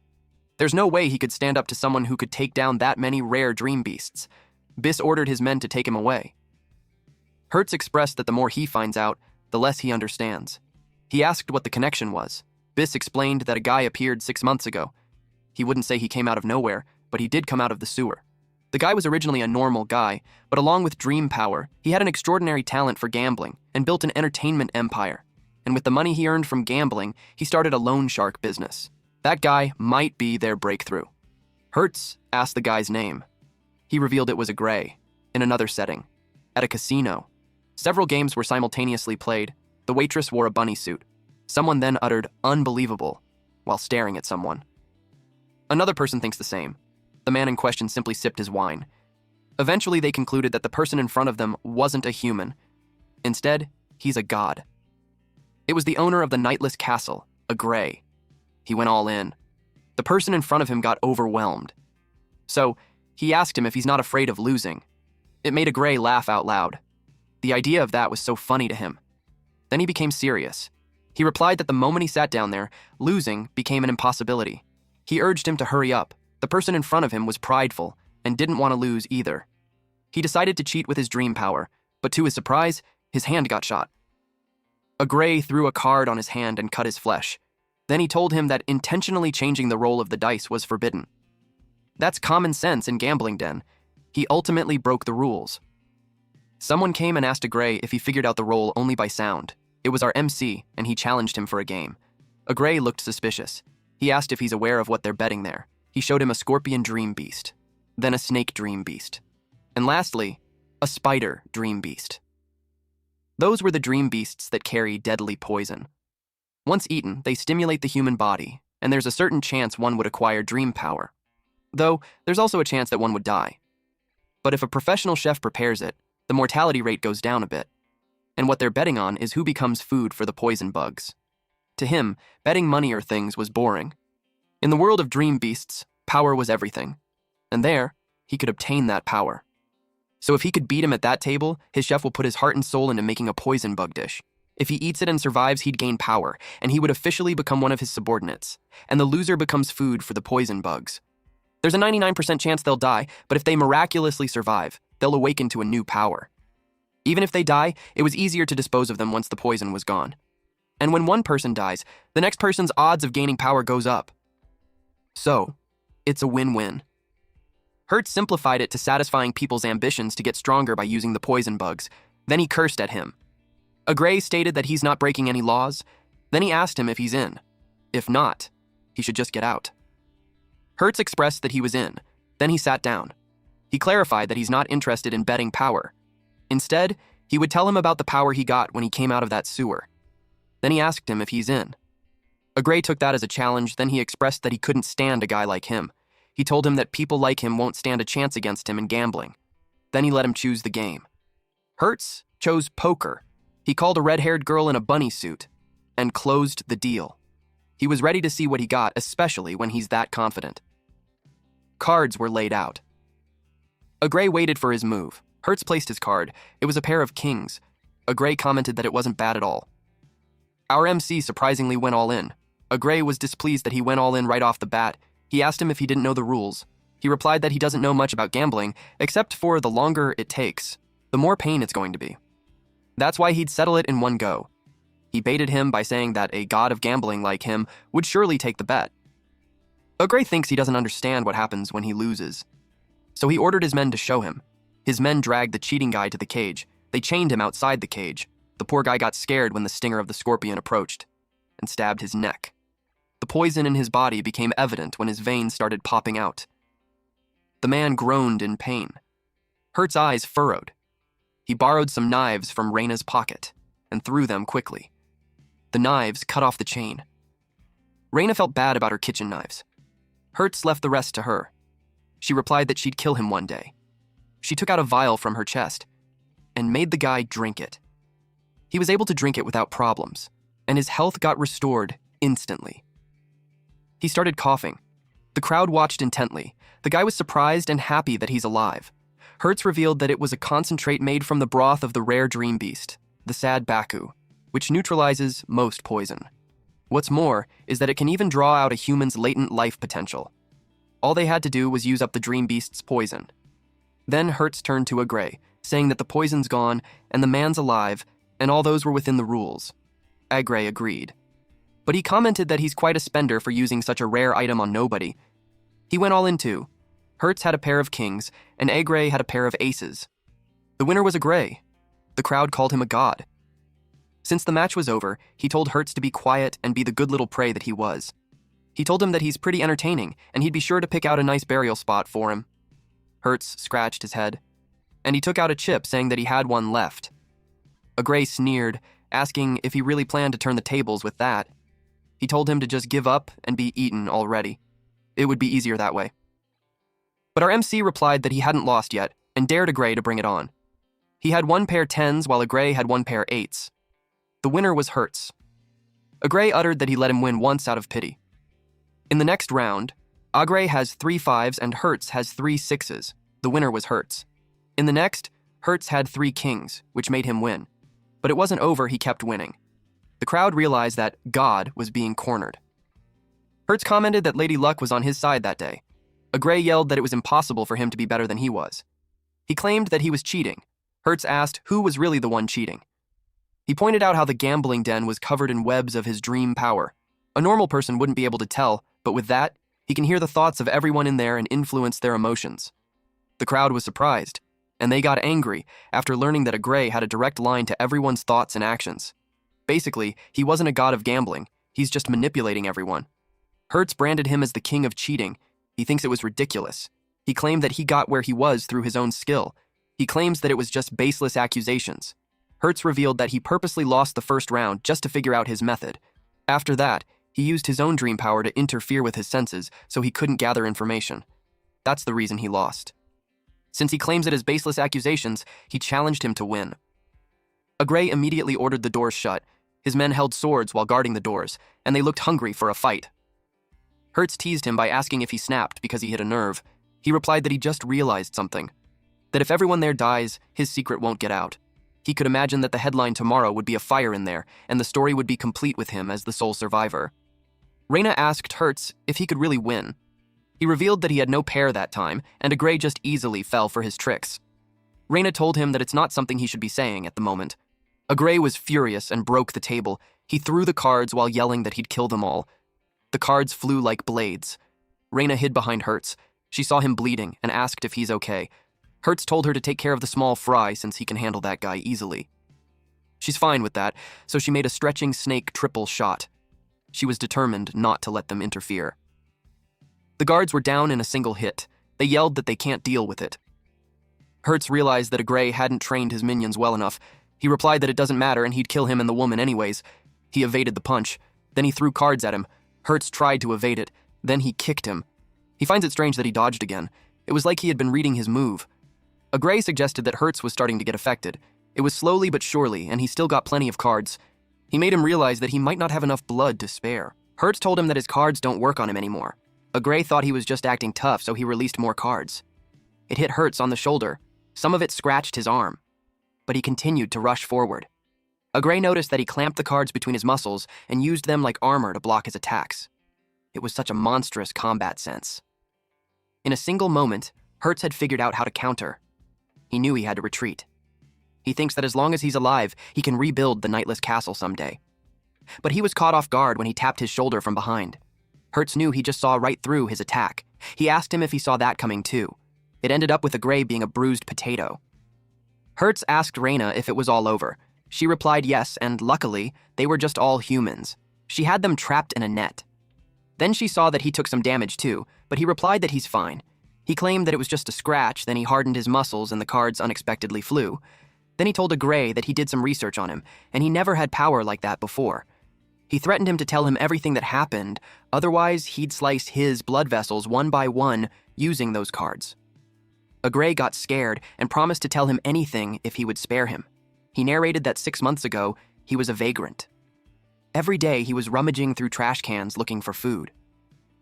There's no way he could stand up to someone who could take down that many rare dream beasts. Biss ordered his men to take him away. Hertz expressed that the more he finds out, the less he understands. He asked what the connection was. Biss explained that a guy appeared 6 months ago. He wouldn't say he came out of nowhere, but he did come out of the sewer. The guy was originally a normal guy, but along with dream power, he had an extraordinary talent for gambling and built an entertainment empire. And with the money he earned from gambling, he started a loan shark business. That guy might be their breakthrough. Hertz asked the guy's name. He revealed it was a gray, in another setting, at a casino. Several games were simultaneously played. The waitress wore a bunny suit. Someone then uttered, "Unbelievable," while staring at someone. Another person thinks the same. The man in question simply sipped his wine. Eventually, they concluded that the person in front of them wasn't a human. Instead, he's a god. It was the owner of the Nightless Castle, a gray. He went all in. The person in front of him got overwhelmed. So, he asked him if he's not afraid of losing. It made a gray laugh out loud. The idea of that was so funny to him. Then he became serious. He replied that the moment he sat down there, losing became an impossibility. He urged him to hurry up. The person in front of him was prideful and didn't want to lose either. He decided to cheat with his dream power, but to his surprise, his hand got shot. A gray threw a card on his hand and cut his flesh. Then he told him that intentionally changing the roll of the dice was forbidden. That's common sense in gambling den. He ultimately broke the rules. Someone came and asked Gray if he figured out the roll only by sound. It was our MC, and he challenged him for a game. Gray looked suspicious. He asked if he's aware of what they're betting there. He showed him a scorpion dream beast, then a snake dream beast, and lastly, a spider dream beast. Those were the dream beasts that carry deadly poison. Once eaten, they stimulate the human body, and there's a certain chance one would acquire dream power. Though, there's also a chance that one would die. But if a professional chef prepares it, the mortality rate goes down a bit. And what they're betting on is who becomes food for the poison bugs. To him, betting money or things was boring. In the world of dream beasts, power was everything. And there, he could obtain that power. So if he could beat him at that table, his chef will put his heart and soul into making a poison bug dish. If he eats it and survives, he'd gain power, and he would officially become one of his subordinates. And the loser becomes food for the poison bugs. There's a 99% chance they'll die, but if they miraculously survive, they'll awaken to a new power. Even if they die, it was easier to dispose of them once the poison was gone. And when one person dies, the next person's odds of gaining power goes up. So, it's a win-win. Hertz simplified it to satisfying people's ambitions to get stronger by using the poison bugs. Then he cursed at him. Gray stated that he's not breaking any laws. Then he asked him if he's in. If not, he should just get out. Hertz expressed that he was in. Then he sat down. He clarified that he's not interested in betting power. Instead, he would tell him about the power he got when he came out of that sewer. Then he asked him if he's in. Gray took that as a challenge. Then he expressed that he couldn't stand a guy like him. He told him that people like him won't stand a chance against him in gambling. Then he let him choose the game. Hertz chose poker. He called a red-haired girl in a bunny suit and closed the deal. He was ready to see what he got, especially when he's that confident. Cards were laid out. Gray waited for his move. Hertz placed his card. It was a pair of kings. Gray commented that it wasn't bad at all. Our MC surprisingly went all in. Gray was displeased that he went all in right off the bat. He asked him if he didn't know the rules. He replied that he doesn't know much about gambling, except for the longer it takes, the more pain it's going to be. That's why he'd settle it in one go. He baited him by saying that a god of gambling like him would surely take the bet. Gray thinks he doesn't understand what happens when he loses. So he ordered his men to show him. His men dragged the cheating guy to the cage. They chained him outside the cage. The poor guy got scared when the stinger of the scorpion approached and stabbed his neck. The poison in his body became evident when his veins started popping out. The man groaned in pain. Hertz's eyes furrowed. He borrowed some knives from Raina's pocket and threw them quickly. The knives cut off the chain. Raina felt bad about her kitchen knives. Hertz left the rest to her. She replied that she'd kill him one day. She took out a vial from her chest and made the guy drink it. He was able to drink it without problems, and his health got restored instantly. He started coughing. The crowd watched intently. The guy was surprised and happy that he's alive. Hertz revealed that it was a concentrate made from the broth of the rare dream beast, the sad Baku, which neutralizes most poison. What's more is that it can even draw out a human's latent life potential. All they had to do was use up the dream beast's poison. Then Hertz turned to Gray, saying that the poison's gone and the man's alive, and all those were within the rules. Gray agreed. But he commented that he's quite a spender for using such a rare item on nobody. He went all in too. Hertz had a pair of kings, and Gray had a pair of aces. The winner was Gray. The crowd called him a god. Since the match was over, he told Hertz to be quiet and be the good little prey that he was. He told him that he's pretty entertaining, and he'd be sure to pick out a nice burial spot for him. Hertz scratched his head, and he took out a chip saying that he had one left. Gray sneered, asking if he really planned to turn the tables with that. He told him to just give up and be eaten already. It would be easier that way. But our MC replied that he hadn't lost yet and dared Gray to bring it on. He had one pair 10s while Gray had one pair 8s. The winner was Hertz. Gray uttered that he let him win once out of pity. In the next round, Gray has 3 5s and Hertz has 3 6s. The winner was Hertz. In the next, Hertz had 3 kings, which made him win. But it wasn't over, he kept winning. The crowd realized that God was being cornered. Hertz commented that Lady Luck was on his side that day. Gray yelled that it was impossible for him to be better than he was. He claimed that he was cheating. Hertz asked who was really the one cheating. He pointed out how the gambling den was covered in webs of his dream power. A normal person wouldn't be able to tell, but with that, he can hear the thoughts of everyone in there and influence their emotions. The crowd was surprised, and they got angry after learning that a Gray had a direct line to everyone's thoughts and actions. Basically, he wasn't a god of gambling, he's just manipulating everyone. Hertz branded him as the king of cheating. He thinks it was ridiculous. He claimed that he got where he was through his own skill. He claims that it was just baseless accusations. Hertz revealed that he purposely lost the first round just to figure out his method. After that, he used his own dream power to interfere with his senses so he couldn't gather information. That's the reason he lost. Since he claims it as baseless accusations, he challenged him to win. A Gray immediately ordered the doors shut. His men held swords while guarding the doors, and they looked hungry for a fight. Hertz teased him by asking if he snapped because he hit a nerve. He replied that he just realized something. That if everyone there dies, his secret won't get out. He could imagine that the headline tomorrow would be a fire in there, and the story would be complete with him as the sole survivor. Reina asked Hertz if he could really win. He revealed that he had no pair that time, and a Gray just easily fell for his tricks. Reina told him that it's not something he should be saying at the moment. A Gray was furious and broke the table. He threw the cards while yelling that he'd kill them all. The cards flew like blades. Reina hid behind Hertz. She saw him bleeding and asked if he's okay. Hertz told her to take care of the small fry since he can handle that guy easily. She's fine with that, so she made a stretching snake triple shot. She was determined not to let them interfere. The guards were down in a single hit. They yelled that they can't deal with it. Hertz realized that a Gray hadn't trained his minions well enough. He replied that it doesn't matter and he'd kill him and the woman anyways. He evaded the punch. Then he threw cards at him. Hertz tried to evade it. Then he kicked him. He finds it strange that he dodged again. It was like he had been reading his move. A Gray suggested that Hertz was starting to get affected. It was slowly but surely, and he still got plenty of cards. He made him realize that he might not have enough blood to spare. Hertz told him that his cards don't work on him anymore. A Gray thought he was just acting tough, so he released more cards. It hit Hertz on the shoulder. Some of it scratched his arm. But he continued to rush forward. A Gray noticed that he clamped the cards between his muscles and used them like armor to block his attacks. It was such a monstrous combat sense. In a single moment, Hertz had figured out how to counter. He knew he had to retreat. He thinks that as long as he's alive, he can rebuild the Nightless Castle someday. But he was caught off guard when he tapped his shoulder from behind. Hertz knew he just saw right through his attack. He asked him if he saw that coming too. It ended up with a Gray being a bruised potato. Hertz asked Reina if it was all over. She replied yes, and luckily, they were just all humans. She had them trapped in a net. Then she saw that he took some damage too, but he replied that he's fine. He claimed that it was just a scratch, then he hardened his muscles and the cards unexpectedly flew. Then he told a Gray that he did some research on him, and he never had power like that before. He threatened him to tell him everything that happened, otherwise he'd slice his blood vessels one by one using those cards. A Gray got scared and promised to tell him anything if he would spare him. He narrated that 6 months ago, he was a vagrant. Every day he was rummaging through trash cans looking for food.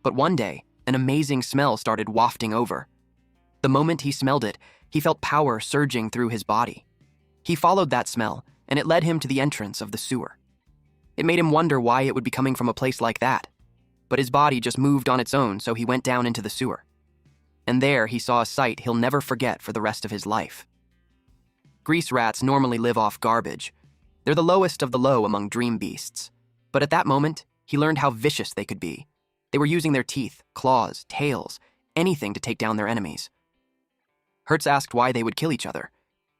But one day, an amazing smell started wafting over. The moment he smelled it, he felt power surging through his body. He followed that smell, and it led him to the entrance of the sewer. It made him wonder why it would be coming from a place like that. But his body just moved on its own, so he went down into the sewer. And there he saw a sight he'll never forget for the rest of his life. Grease rats normally live off garbage. They're the lowest of the low among dream beasts. But at that moment, he learned how vicious they could be. They were using their teeth, claws, tails, anything to take down their enemies. Hertz asked why they would kill each other.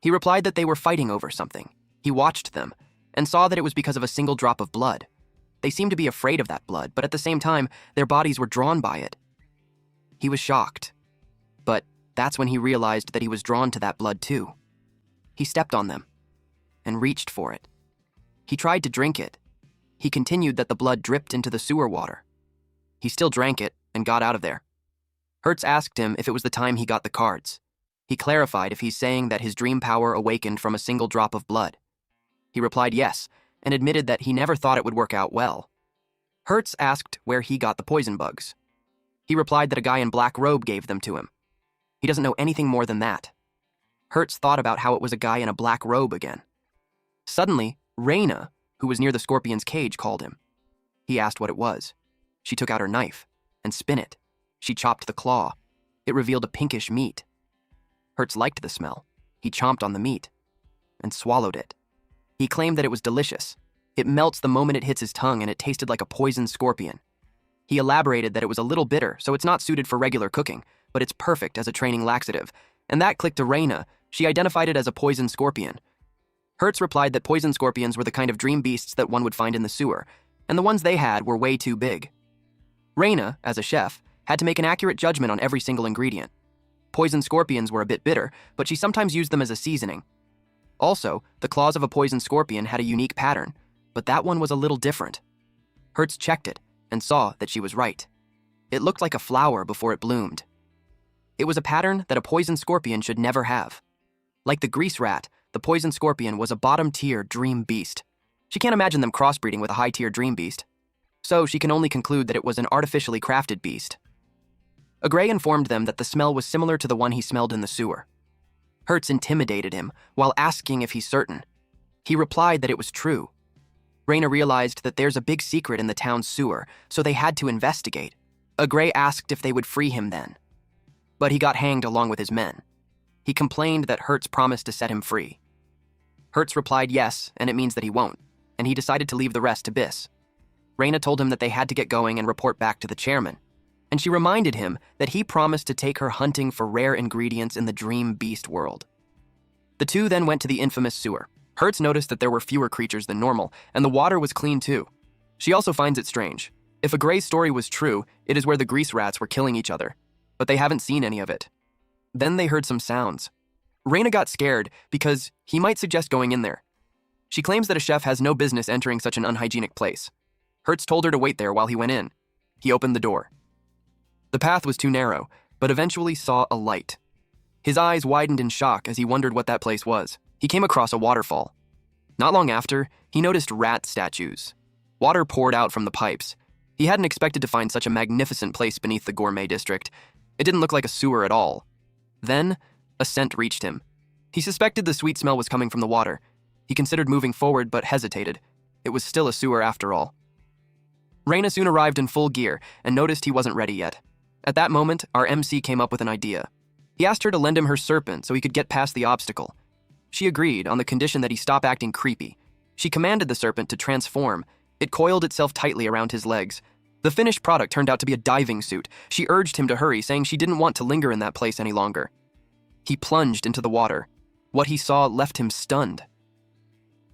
He replied that they were fighting over something. He watched them, and saw that it was because of a single drop of blood. They seemed to be afraid of that blood, but at the same time, their bodies were drawn by it. He was shocked. But that's when he realized that he was drawn to that blood too. He stepped on them, and reached for it. He tried to drink it. He continued that the blood dripped into the sewer water. He still drank it, and got out of there. Hertz asked him if it was the time he got the cards. He clarified if he's saying that his dream power awakened from a single drop of blood. He replied yes, and admitted that he never thought it would work out well. Hertz asked where he got the poison bugs. He replied that a guy in black robe gave them to him. He doesn't know anything more than that. Hertz thought about how it was a guy in a black robe again. Suddenly, Reina, who was near the scorpion's cage, called him. He asked what it was. She took out her knife and spin it. She chopped the claw. It revealed a pinkish meat. Hertz liked the smell. He chomped on the meat and swallowed it. He claimed that it was delicious. It melts the moment it hits his tongue and it tasted like a poisoned scorpion. He elaborated that it was a little bitter, so it's not suited for regular cooking, but it's perfect as a training laxative. And that clicked to Reina. She identified it as a poison scorpion. Hertz replied that poison scorpions were the kind of dream beasts that one would find in the sewer, and the ones they had were way too big. Reina, as a chef, had to make an accurate judgment on every single ingredient. Poison scorpions were a bit bitter, but she sometimes used them as a seasoning. Also, the claws of a poison scorpion had a unique pattern, but that one was a little different. Hertz checked it and saw that she was right. It looked like a flower before it bloomed. It was a pattern that a poison scorpion should never have. Like the grease rat, the poison scorpion was a bottom-tier dream beast. She can't imagine them crossbreeding with a high-tier dream beast, so she can only conclude that it was an artificially crafted beast. Agrey informed them that the smell was similar to the one he smelled in the sewer. Hertz intimidated him while asking if he's certain. He replied that it was true. Reina realized that there's a big secret in the town's sewer, so they had to investigate. Agrey asked if they would free him then, but he got hanged along with his men. He complained that Hertz promised to set him free. Hertz replied yes, and it means that he won't, and he decided to leave the rest to Biss. Reina told him that they had to get going and report back to the chairman, and she reminded him that he promised to take her hunting for rare ingredients in the dream beast world. The two then went to the infamous sewer. Hertz noticed that there were fewer creatures than normal, and the water was clean too. She also finds it strange. If Agrey's story was true, it is where the grease rats were killing each other, but they haven't seen any of it. Then they heard some sounds. Reina got scared because he might suggest going in there. She claims that a chef has no business entering such an unhygienic place. Hertz told her to wait there while he went in. He opened the door. The path was too narrow, but eventually saw a light. His eyes widened in shock as he wondered what that place was. He came across a waterfall. Not long after, he noticed rat statues. Water poured out from the pipes. He hadn't expected to find such a magnificent place beneath the gourmet district. It didn't look like a sewer at all. Then, a scent reached him. He suspected the sweet smell was coming from the water. He considered moving forward but hesitated. It was still a sewer after all. Reina soon arrived in full gear and noticed he wasn't ready yet. At that moment, our MC came up with an idea. He asked her to lend him her serpent so he could get past the obstacle. She agreed on the condition that he stop acting creepy. She commanded the serpent to transform. It coiled itself tightly around his legs. The finished product turned out to be a diving suit. She urged him to hurry, saying she didn't want to linger in that place any longer. He plunged into the water. What he saw left him stunned.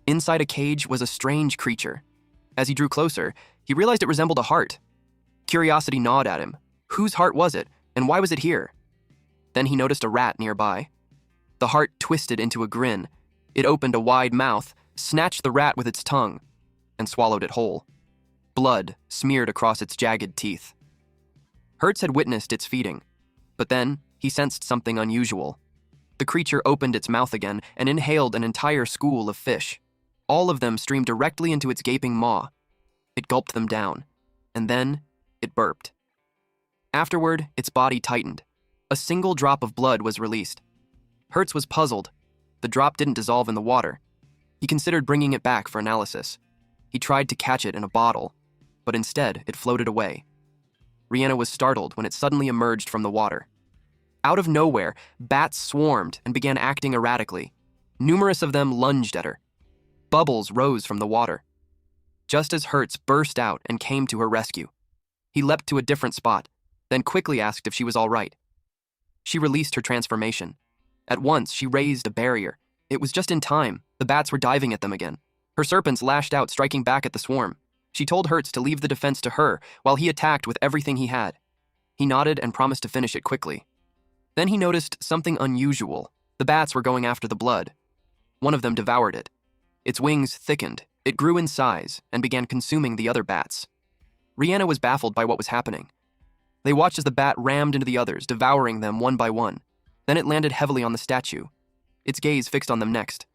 Inside a cage was a strange creature. As he drew closer, he realized it resembled a heart. Curiosity gnawed at him. Whose heart was it, and why was it here? Then he noticed a rat nearby. The heart twisted into a grin. It opened a wide mouth, snatched the rat with its tongue, and swallowed it whole. Blood smeared across its jagged teeth. Hertz had witnessed its feeding, but then he sensed something unusual. The creature opened its mouth again and inhaled an entire school of fish. All of them streamed directly into its gaping maw. It gulped them down, and then it burped. Afterward, its body tightened. A single drop of blood was released. Hertz was puzzled. The drop didn't dissolve in the water. He considered bringing it back for analysis. He tried to catch it in a bottle, but instead it floated away. Reina was startled when it suddenly emerged from the water. Out of nowhere, bats swarmed and began acting erratically. Numerous of them lunged at her. Bubbles rose from the water. Just as Hertz burst out and came to her rescue, he leapt to a different spot, then quickly asked if she was all right. She released her transformation. At once, she raised a barrier. It was just in time. The bats were diving at them again. Her serpents lashed out, striking back at the swarm. She told Hertz to leave the defense to her, while he attacked with everything he had. He nodded and promised to finish it quickly. Then he noticed something unusual. The bats were going after the blood. One of them devoured it. Its wings thickened. It grew in size and began consuming the other bats. Reina was baffled by what was happening. They watched as the bat rammed into the others, devouring them one by one. Then it landed heavily on the statue. Its gaze fixed on them next.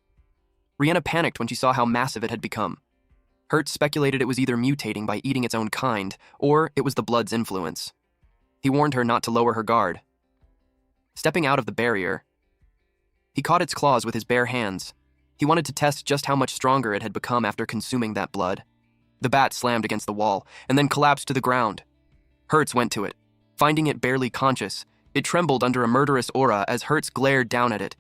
Reina panicked when she saw how massive it had become. Hertz speculated it was either mutating by eating its own kind, or it was the blood's influence. He warned her not to lower her guard. Stepping out of the barrier, he caught its claws with his bare hands. He wanted to test just how much stronger it had become after consuming that blood. The bat slammed against the wall, and then collapsed to the ground. Hertz went to it. Finding it barely conscious, it trembled under a murderous aura as Hertz glared down at it.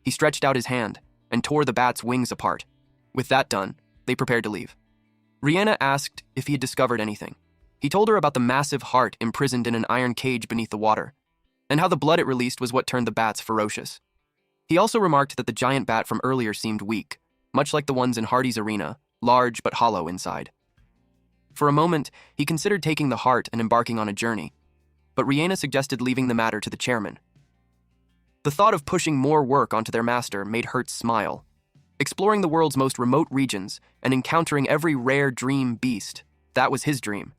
He stretched out his hand and tore the bat's wings apart. With that done, they prepared to leave. Rihanna asked if he had discovered anything. He told her about the massive heart imprisoned in an iron cage beneath the water, and how the blood it released was what turned the bats ferocious. He also remarked that the giant bat from earlier seemed weak, much like the ones in Hardy's arena, large but hollow inside. For a moment, he considered taking the heart and embarking on a journey, but Rihanna suggested leaving the matter to the chairman. The thought of pushing more work onto their master made Hertz smile. Exploring the world's most remote regions and encountering every rare dream beast, that was his dream.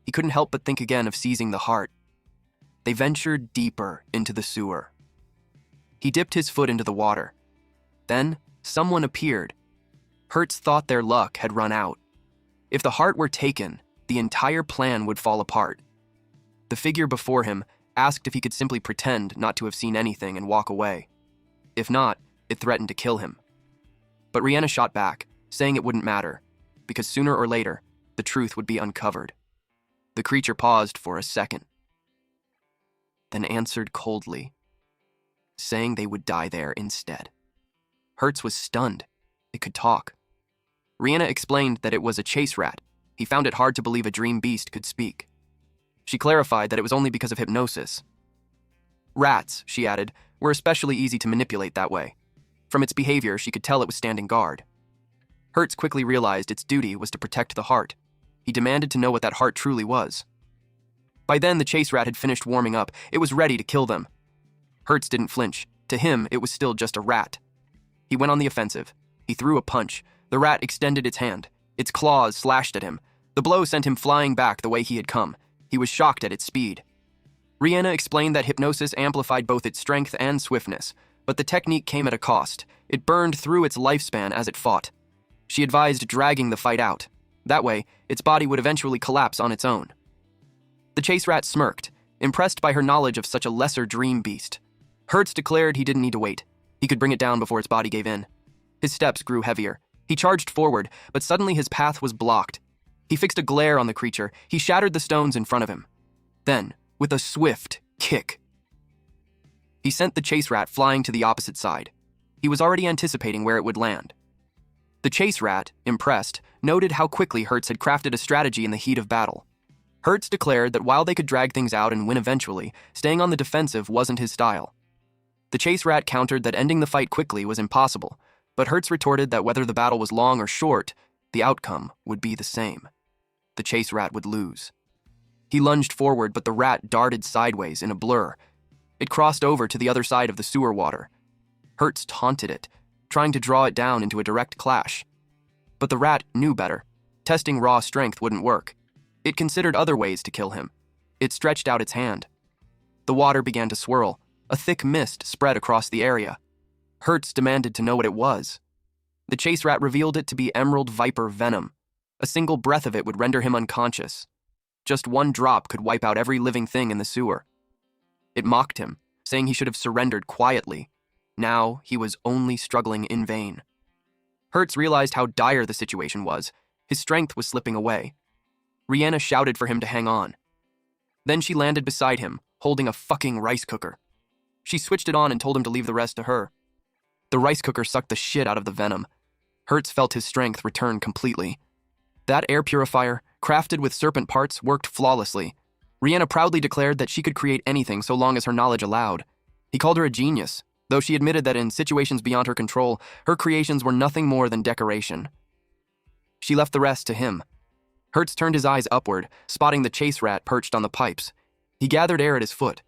He couldn't help but think again of seizing the heart. They ventured deeper into the sewer. He dipped his foot into the water. Then, someone appeared. Hertz thought their luck had run out. If the heart were taken, the entire plan would fall apart. The figure before him asked if he could simply pretend not to have seen anything and walk away. If not, it threatened to kill him. But Rihanna shot back, saying it wouldn't matter, because sooner or later, the truth would be uncovered. The creature paused for a second, then answered coldly, saying they would die there instead. Hertz was stunned. It could talk. Rihanna explained that it was a chase rat. He found it hard to believe a dream beast could speak. She clarified that it was only because of hypnosis. Rats, she added, were especially easy to manipulate that way. From its behavior, she could tell it was standing guard. Hertz quickly realized its duty was to protect the heart. He demanded to know what that heart truly was. By then, the chase rat had finished warming up. It was ready to kill them. Hertz didn't flinch. To him, it was still just a rat. He went on the offensive. He threw a punch. The rat extended its hand. Its claws slashed at him. The blow sent him flying back the way he had come. He was shocked at its speed. Rihanna explained that hypnosis amplified both its strength and swiftness, but the technique came at a cost. It burned through its lifespan as it fought. She advised dragging the fight out. That way, its body would eventually collapse on its own. The chase rat smirked, impressed by her knowledge of such a lesser dream beast. Hertz declared he didn't need to wait. He could bring it down before its body gave in. His steps grew heavier. He charged forward, but suddenly his path was blocked. He fixed a glare on the creature. He shattered the stones in front of him. Then, with a swift kick, he sent the chase rat flying to the opposite side. He was already anticipating where it would land. The chase rat, impressed, noted how quickly Hertz had crafted a strategy in the heat of battle. Hertz declared that while they could drag things out and win eventually, staying on the defensive wasn't his style. The chase rat countered that ending the fight quickly was impossible, but Hertz retorted that whether the battle was long or short, the outcome would be the same. The chase rat would lose. He lunged forward, but the rat darted sideways in a blur. It crossed over to the other side of the sewer water. Hertz taunted it, trying to draw it down into a direct clash. But the rat knew better. Testing raw strength wouldn't work. It considered other ways to kill him. It stretched out its hand. The water began to swirl. A thick mist spread across the area. Hertz demanded to know what it was. The chase rat revealed it to be emerald viper venom. A single breath of it would render him unconscious. Just one drop could wipe out every living thing in the sewer. It mocked him, saying he should have surrendered quietly. Now he was only struggling in vain. Hertz realized how dire the situation was. His strength was slipping away. Rihanna shouted for him to hang on. Then she landed beside him, holding a fucking rice cooker. She switched it on and told him to leave the rest to her. The rice cooker sucked the shit out of the venom. Hertz felt his strength return completely. That air purifier, crafted with serpent parts, worked flawlessly. Rihanna proudly declared that she could create anything so long as her knowledge allowed. He called her a genius, though she admitted that in situations beyond her control, her creations were nothing more than decoration. She left the rest to him. Hertz turned his eyes upward, spotting the chase rat perched on the pipes. He gathered air at his foot.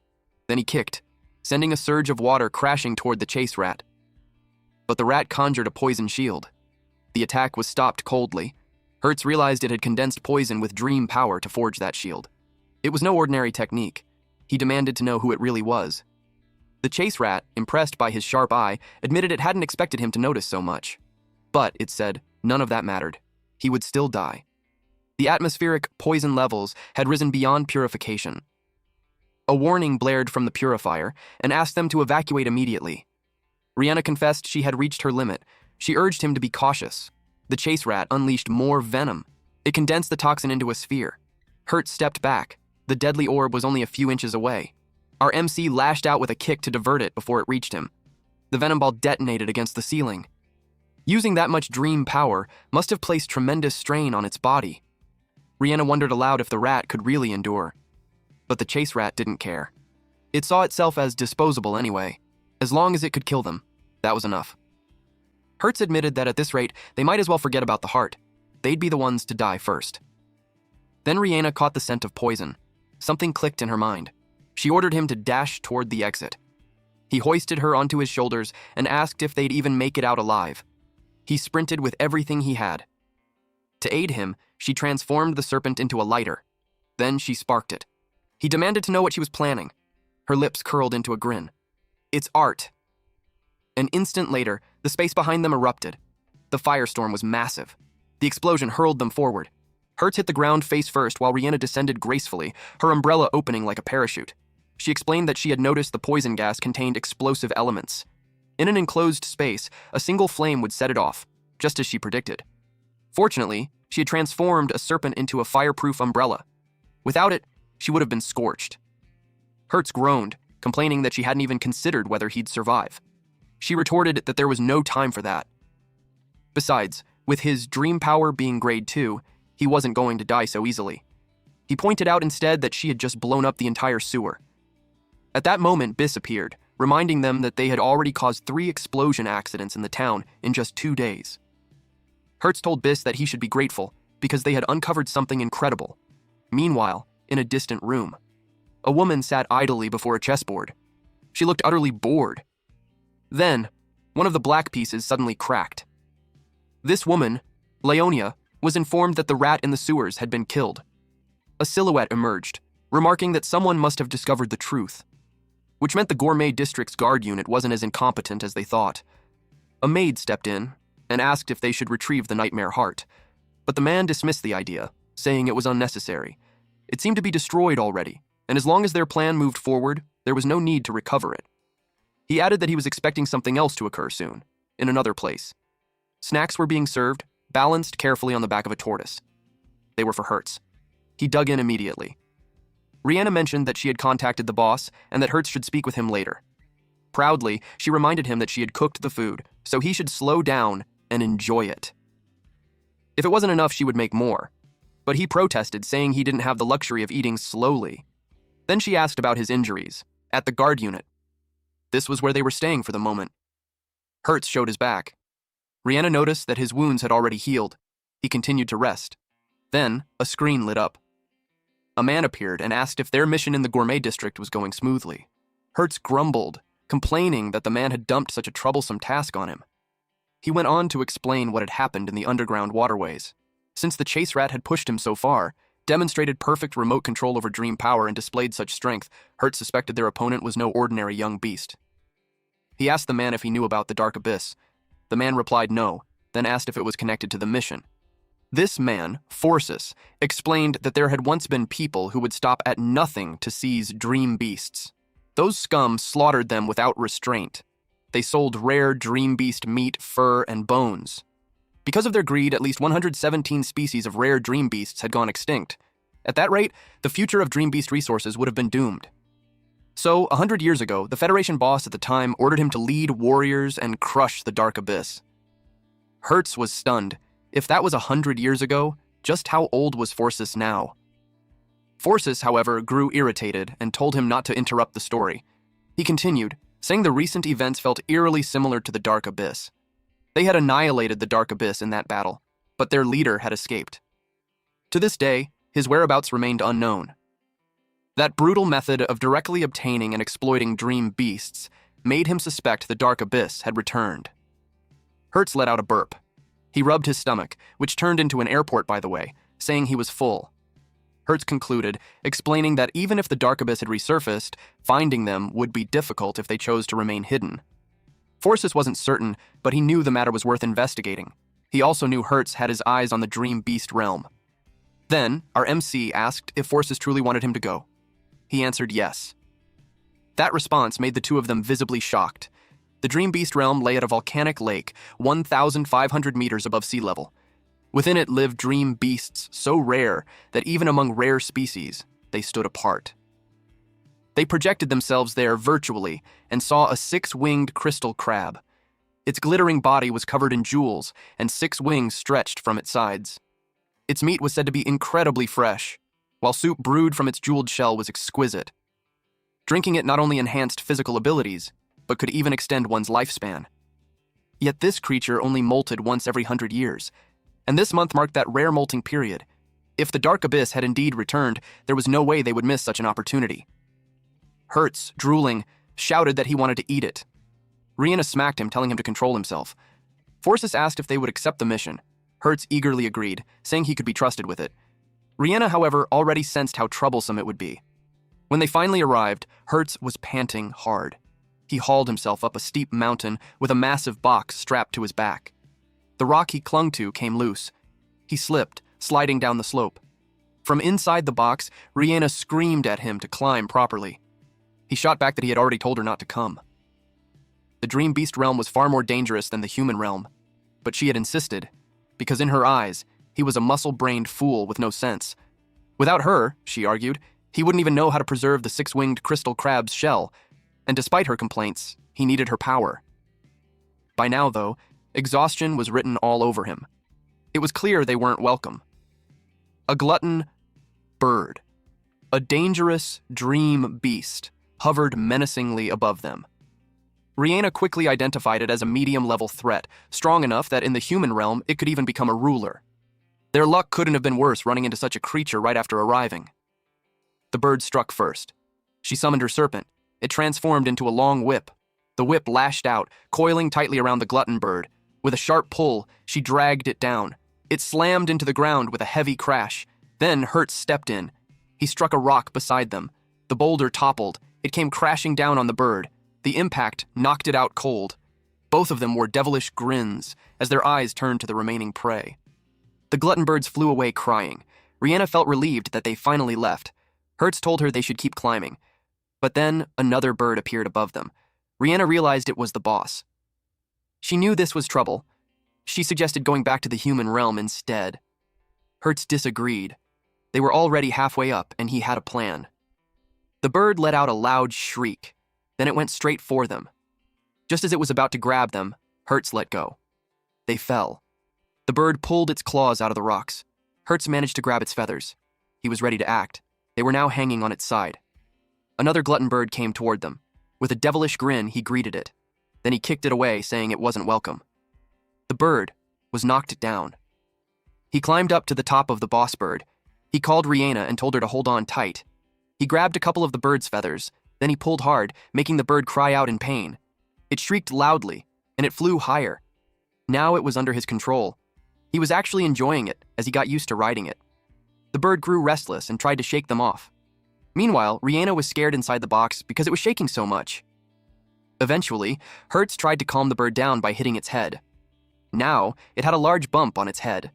Then he kicked, sending a surge of water crashing toward the chase rat. But the rat conjured a poison shield. The attack was stopped coldly. Hertz realized it had condensed poison with dream power to forge that shield. It was no ordinary technique. He demanded to know who it really was. The chase rat, impressed by his sharp eye, admitted it hadn't expected him to notice so much. But, it said, none of that mattered. He would still die. The atmospheric poison levels had risen beyond purification. A warning blared from the purifier and asked them to evacuate immediately. Rihanna confessed she had reached her limit. She urged him to be cautious. The chase rat unleashed more venom. It condensed the toxin into a sphere. Hertz stepped back. The deadly orb was only a few inches away. Our MC lashed out with a kick to divert it before it reached him. The venom ball detonated against the ceiling. Using that much dream power must have placed tremendous strain on its body. Rihanna wondered aloud if the rat could really endure. But the chase rat didn't care. It saw itself as disposable anyway. As long as it could kill them, that was enough. Hertz admitted that at this rate, they might as well forget about the heart. They'd be the ones to die first. Then Rihanna caught the scent of poison. Something clicked in her mind. She ordered him to dash toward the exit. He hoisted her onto his shoulders and asked if they'd even make it out alive. He sprinted with everything he had. To aid him, she transformed the serpent into a lighter. Then she sparked it. He demanded to know what she was planning. Her lips curled into a grin. It's art. An instant later, the space behind them erupted. The firestorm was massive. The explosion hurled them forward. Hertz hit the ground face first while Rihanna descended gracefully, her umbrella opening like a parachute. She explained that she had noticed the poison gas contained explosive elements. In an enclosed space, a single flame would set it off, just as she predicted. Fortunately, she had transformed a serpent into a fireproof umbrella. Without it, she would have been scorched. Hertz groaned, complaining that she hadn't even considered whether he'd survive. She retorted that there was no time for that. Besides, with his dream power being grade 2, he wasn't going to die so easily. He pointed out instead that she had just blown up the entire sewer. At that moment, Biss appeared, reminding them that they had already caused 3 explosion accidents in the town in just 2 days. Hertz told Biss that he should be grateful because they had uncovered something incredible. Meanwhile, in a distant room, a woman sat idly before a chessboard. She looked utterly bored. Then, one of the black pieces suddenly cracked. This woman, Leonia, was informed that the rat in the sewers had been killed. A silhouette emerged, remarking that someone must have discovered the truth, which meant the Gourmet District's guard unit wasn't as incompetent as they thought. A maid stepped in and asked if they should retrieve the nightmare heart, but the man dismissed the idea, saying it was unnecessary. It seemed to be destroyed already, and as long as their plan moved forward, there was no need to recover it. He added that he was expecting something else to occur soon, in another place. Snacks were being served, balanced carefully on the back of a tortoise. They were for Hertz. He dug in immediately. Rihanna mentioned that she had contacted the boss and that Hertz should speak with him later. Proudly, she reminded him that she had cooked the food, so he should slow down and enjoy it. If it wasn't enough, she would make more. But he protested, saying he didn't have the luxury of eating slowly. Then she asked about his injuries, at the guard unit. This was where they were staying for the moment. Hertz showed his back. Rihanna noticed that his wounds had already healed. He continued to rest. Then, a screen lit up. A man appeared and asked if their mission in the Gourmet District was going smoothly. Hertz grumbled, complaining that the man had dumped such a troublesome task on him. He went on to explain what had happened in the underground waterways. Since the chase rat had pushed him so far, demonstrated perfect remote control over dream power, and displayed such strength, Hertz suspected their opponent was no ordinary young beast. He asked the man if he knew about the Dark Abyss. The man replied no, then asked if it was connected to the mission. This man, Forsus, explained that there had once been people who would stop at nothing to seize dream beasts. Those scum slaughtered them without restraint. They sold rare dream beast meat, fur, and bones. Because of their greed, at least 117 species of rare dream beasts had gone extinct. At that rate, the future of dream beast resources would have been doomed. So, 100 years ago, the Federation boss at the time ordered him to lead warriors and crush the Dark Abyss. Hertz was stunned. If that was 100 years ago, just how old was Forsus now? Forsus, however, grew irritated and told him not to interrupt the story. He continued, saying the recent events felt eerily similar to the Dark Abyss. They had annihilated the Dark Abyss in that battle, but their leader had escaped. To this day, his whereabouts remained unknown. That brutal method of directly obtaining and exploiting dream beasts made him suspect the Dark Abyss had returned. Hertz let out a burp. He rubbed his stomach, which turned into an airport, by the way, saying he was full. Hertz concluded, explaining that even if the Dark Abyss had resurfaced, finding them would be difficult if they chose to remain hidden. Forsus wasn't certain, but he knew the matter was worth investigating. He also knew Hertz had his eyes on the Dream Beast realm. Then, our MC asked if Forsus truly wanted him to go. He answered yes. That response made the two of them visibly shocked. The Dream Beast realm lay at a volcanic lake, 1,500 meters above sea level. Within it lived dream beasts so rare that even among rare species, they stood apart. They projected themselves there virtually and saw a 6-winged crystal crab. Its glittering body was covered in jewels, and 6 wings stretched from its sides. Its meat was said to be incredibly fresh, while soup brewed from its jeweled shell was exquisite. Drinking it not only enhanced physical abilities, but could even extend one's lifespan. Yet this creature only molted once every 100 years, and this month marked that rare molting period. If the Dark Abyss had indeed returned, there was no way they would miss such an opportunity. Hertz, drooling, shouted that he wanted to eat it. Rihanna smacked him, telling him to control himself. Forces asked if they would accept the mission. Hertz eagerly agreed, saying he could be trusted with it. Rihanna, however, already sensed how troublesome it would be. When they finally arrived, Hertz was panting hard. He hauled himself up a steep mountain with a massive box strapped to his back. The rock he clung to came loose. He slipped, sliding down the slope. From inside the box, Rihanna screamed at him to climb properly. He shot back that he had already told her not to come. The Dream Beast realm was far more dangerous than the human realm, but she had insisted, because in her eyes, he was a muscle-brained fool with no sense. Without her, she argued, he wouldn't even know how to preserve the 6-winged crystal crab's shell, and despite her complaints, he needed her power. By now, though, exhaustion was written all over him. It was clear they weren't welcome. A glutton bird, a dangerous dream beast, hovered menacingly above them. Rihanna quickly identified it as a medium-level threat, strong enough that in the human realm it could even become a ruler. Their luck couldn't have been worse running into such a creature right after arriving. The bird struck first. She summoned her serpent. It transformed into a long whip. The whip lashed out, coiling tightly around the glutton bird. With a sharp pull, she dragged it down. It slammed into the ground with a heavy crash. Then Hertz stepped in. He struck a rock beside them. The boulder toppled. It came crashing down on the bird. The impact knocked it out cold. Both of them wore devilish grins as their eyes turned to the remaining prey. The glutton birds flew away crying. Rihanna felt relieved that they finally left. Hertz told her they should keep climbing. But then another bird appeared above them. Rihanna realized it was the boss. She knew this was trouble. She suggested going back to the human realm instead. Hertz disagreed. They were already halfway up, and he had a plan. The bird let out a loud shriek. Then it went straight for them. Just as it was about to grab them, Hertz let go. They fell. The bird pulled its claws out of the rocks. Hertz managed to grab its feathers. He was ready to act. They were now hanging on its side. Another glutton bird came toward them. With a devilish grin, he greeted it. Then he kicked it away, saying it wasn't welcome. The bird was knocked down. He climbed up to the top of the boss bird. He called Rihanna and told her to hold on tight. He grabbed a couple of the bird's feathers. Then he pulled hard, making the bird cry out in pain. It shrieked loudly, and it flew higher. Now it was under his control. He was actually enjoying it as he got used to riding it. The bird grew restless and tried to shake them off. Meanwhile, Rihanna was scared inside the box because it was shaking so much. Eventually, Hertz tried to calm the bird down by hitting its head. Now, it had a large bump on its head.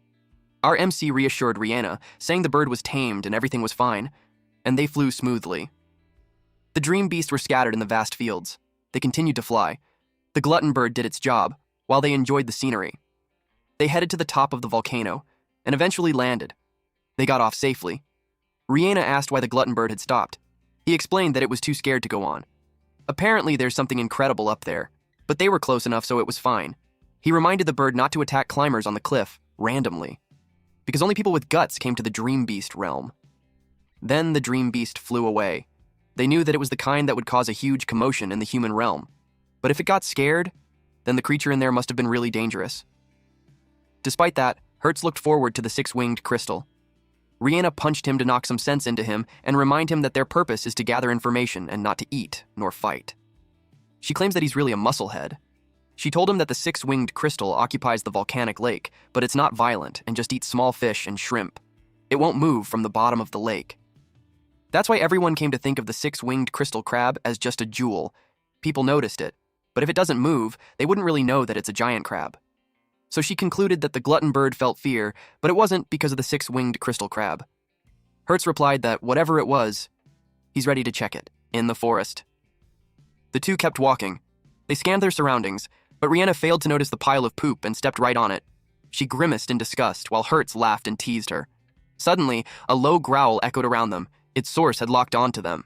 Our MC reassured Rihanna, saying the bird was tamed and everything was fine, and they flew smoothly. The dream beasts were scattered in the vast fields. They continued to fly. The glutton bird did its job, while they enjoyed the scenery. They headed to the top of the volcano, and eventually landed. They got off safely. Rihanna asked why the glutton bird had stopped. He explained that it was too scared to go on. Apparently there's something incredible up there, but they were close enough so it was fine. He reminded the bird not to attack climbers on the cliff, randomly, because only people with guts came to the dream beast realm. Then the dream beast flew away. They knew that it was the kind that would cause a huge commotion in the human realm. But if it got scared, then the creature in there must have been really dangerous. Despite that, Hertz looked forward to the 6-winged crystal. Rihanna punched him to knock some sense into him and remind him that their purpose is to gather information and not to eat nor fight. She claims that he's really a musclehead. She told him that the 6-winged crystal occupies the volcanic lake, but it's not violent and just eats small fish and shrimp. It won't move from the bottom of the lake. That's why everyone came to think of the 6-winged crystal crab as just a jewel. People noticed it, but if it doesn't move, they wouldn't really know that it's a giant crab. So she concluded that the glutton bird felt fear, but it wasn't because of the 6-winged crystal crab. Hertz replied that whatever it was, he's ready to check it, in the forest. The two kept walking. They scanned their surroundings, but Rihanna failed to notice the pile of poop and stepped right on it. She grimaced in disgust while Hertz laughed and teased her. Suddenly, a low growl echoed around them. Its source had locked onto them.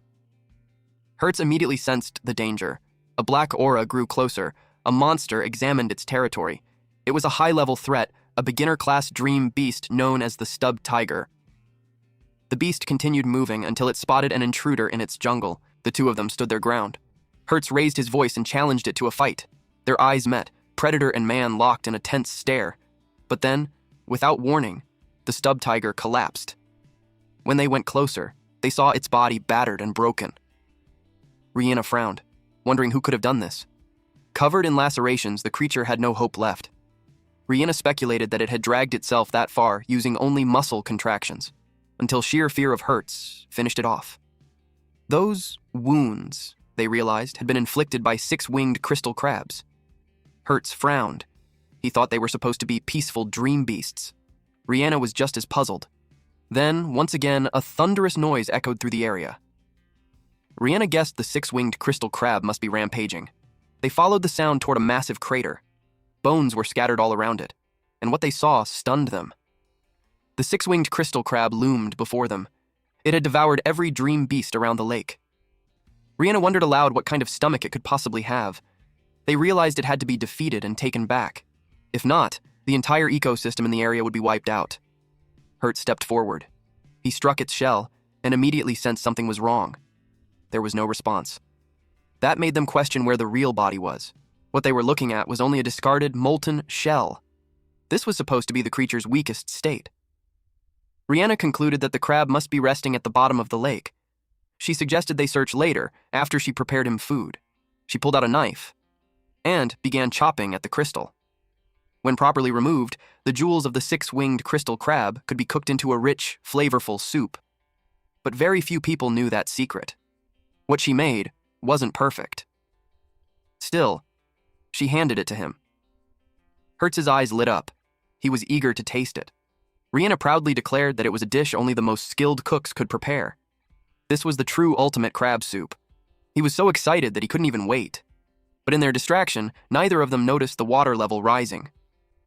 Hertz immediately sensed the danger. A black aura grew closer, a monster examined its territory. It was a high-level threat, a beginner-class dream beast known as the stubbed tiger. The beast continued moving until it spotted an intruder in its jungle. The two of them stood their ground. Hertz raised his voice and challenged it to a fight. Their eyes met, predator and man locked in a tense stare. But then, without warning, the stubbed tiger collapsed. When they went closer, they saw its body battered and broken. Rihanna frowned, wondering who could have done this. Covered in lacerations, the creature had no hope left. Rihanna speculated that it had dragged itself that far using only muscle contractions, until sheer fear of Hertz finished it off. Those wounds, they realized, had been inflicted by six-winged crystal crabs. Hertz frowned. He thought they were supposed to be peaceful dream beasts. Rihanna was just as puzzled. Then, once again, a thunderous noise echoed through the area. Rihanna guessed the six-winged crystal crab must be rampaging. They followed the sound toward a massive crater. Bones were scattered all around it, and what they saw stunned them. The six-winged crystal crab loomed before them. It had devoured every dream beast around the lake. Rihanna wondered aloud what kind of stomach it could possibly have. They realized it had to be defeated and taken back. If not, the entire ecosystem in the area would be wiped out. Hertz stepped forward. He struck its shell and immediately sensed something was wrong. There was no response. That made them question where the real body was. What they were looking at was only a discarded, molten shell. This was supposed to be the creature's weakest state. Rihanna concluded that the crab must be resting at the bottom of the lake. She suggested they search later, after she prepared him food. She pulled out a knife and began chopping at the crystal. When properly removed, the jewels of the six-winged crystal crab could be cooked into a rich, flavorful soup. But very few people knew that secret. What she made wasn't perfect. Still, she handed it to him. Hertz's eyes lit up. He was eager to taste it. Rihanna proudly declared that it was a dish only the most skilled cooks could prepare. This was the true ultimate crab soup. He was so excited that he couldn't even wait. But in their distraction, neither of them noticed the water level rising.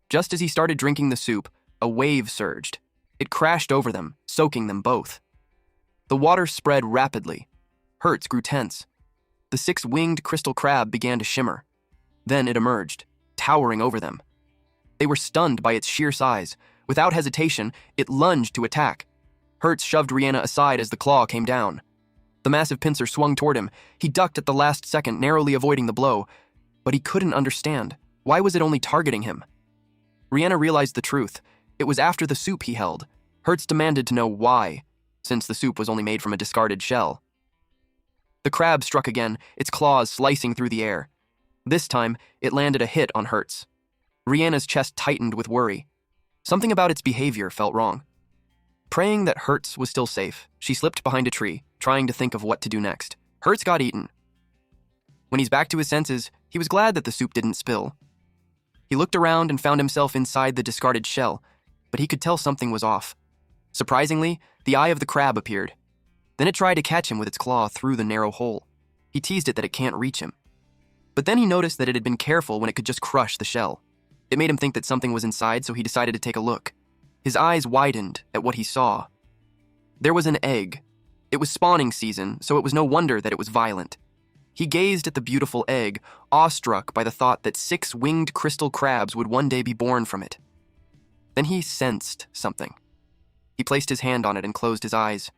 Just as he started drinking the soup, a wave surged. It crashed over them, soaking them both. The water spread rapidly. Hertz grew tense. The six-winged crystal crab began to shimmer. Then it emerged, towering over them. They were stunned by its sheer size. Without hesitation, it lunged to attack. Hertz shoved Rihanna aside as the claw came down. The massive pincer swung toward him. He ducked at the last second, narrowly avoiding the blow. But he couldn't understand. Why was it only targeting him? Rihanna realized the truth. It was after the soup he held. Hertz demanded to know why, since the soup was only made from a discarded shell. The crab struck again, its claws slicing through the air. This time, it landed a hit on Hertz. Rihanna's chest tightened with worry. Something about its behavior felt wrong. Praying that Hertz was still safe, she slipped behind a tree, trying to think of what to do next. Hertz got eaten. When he's back to his senses, he was glad that the soup didn't spill. He looked around and found himself inside the discarded shell, but he could tell something was off. Surprisingly, the eye of the crab appeared. Then it tried to catch him with its claw through the narrow hole. He teased it that it can't reach him. But then he noticed that it had been careful when it could just crush the shell. It made him think that something was inside, so he decided to take a look. His eyes widened at what he saw. There was an egg. It was spawning season, so it was no wonder that it was violent. He gazed at the beautiful egg, awestruck by the thought that six-winged crystal crabs would one day be born from it. Then he sensed something. He placed his hand on it and closed his eyes.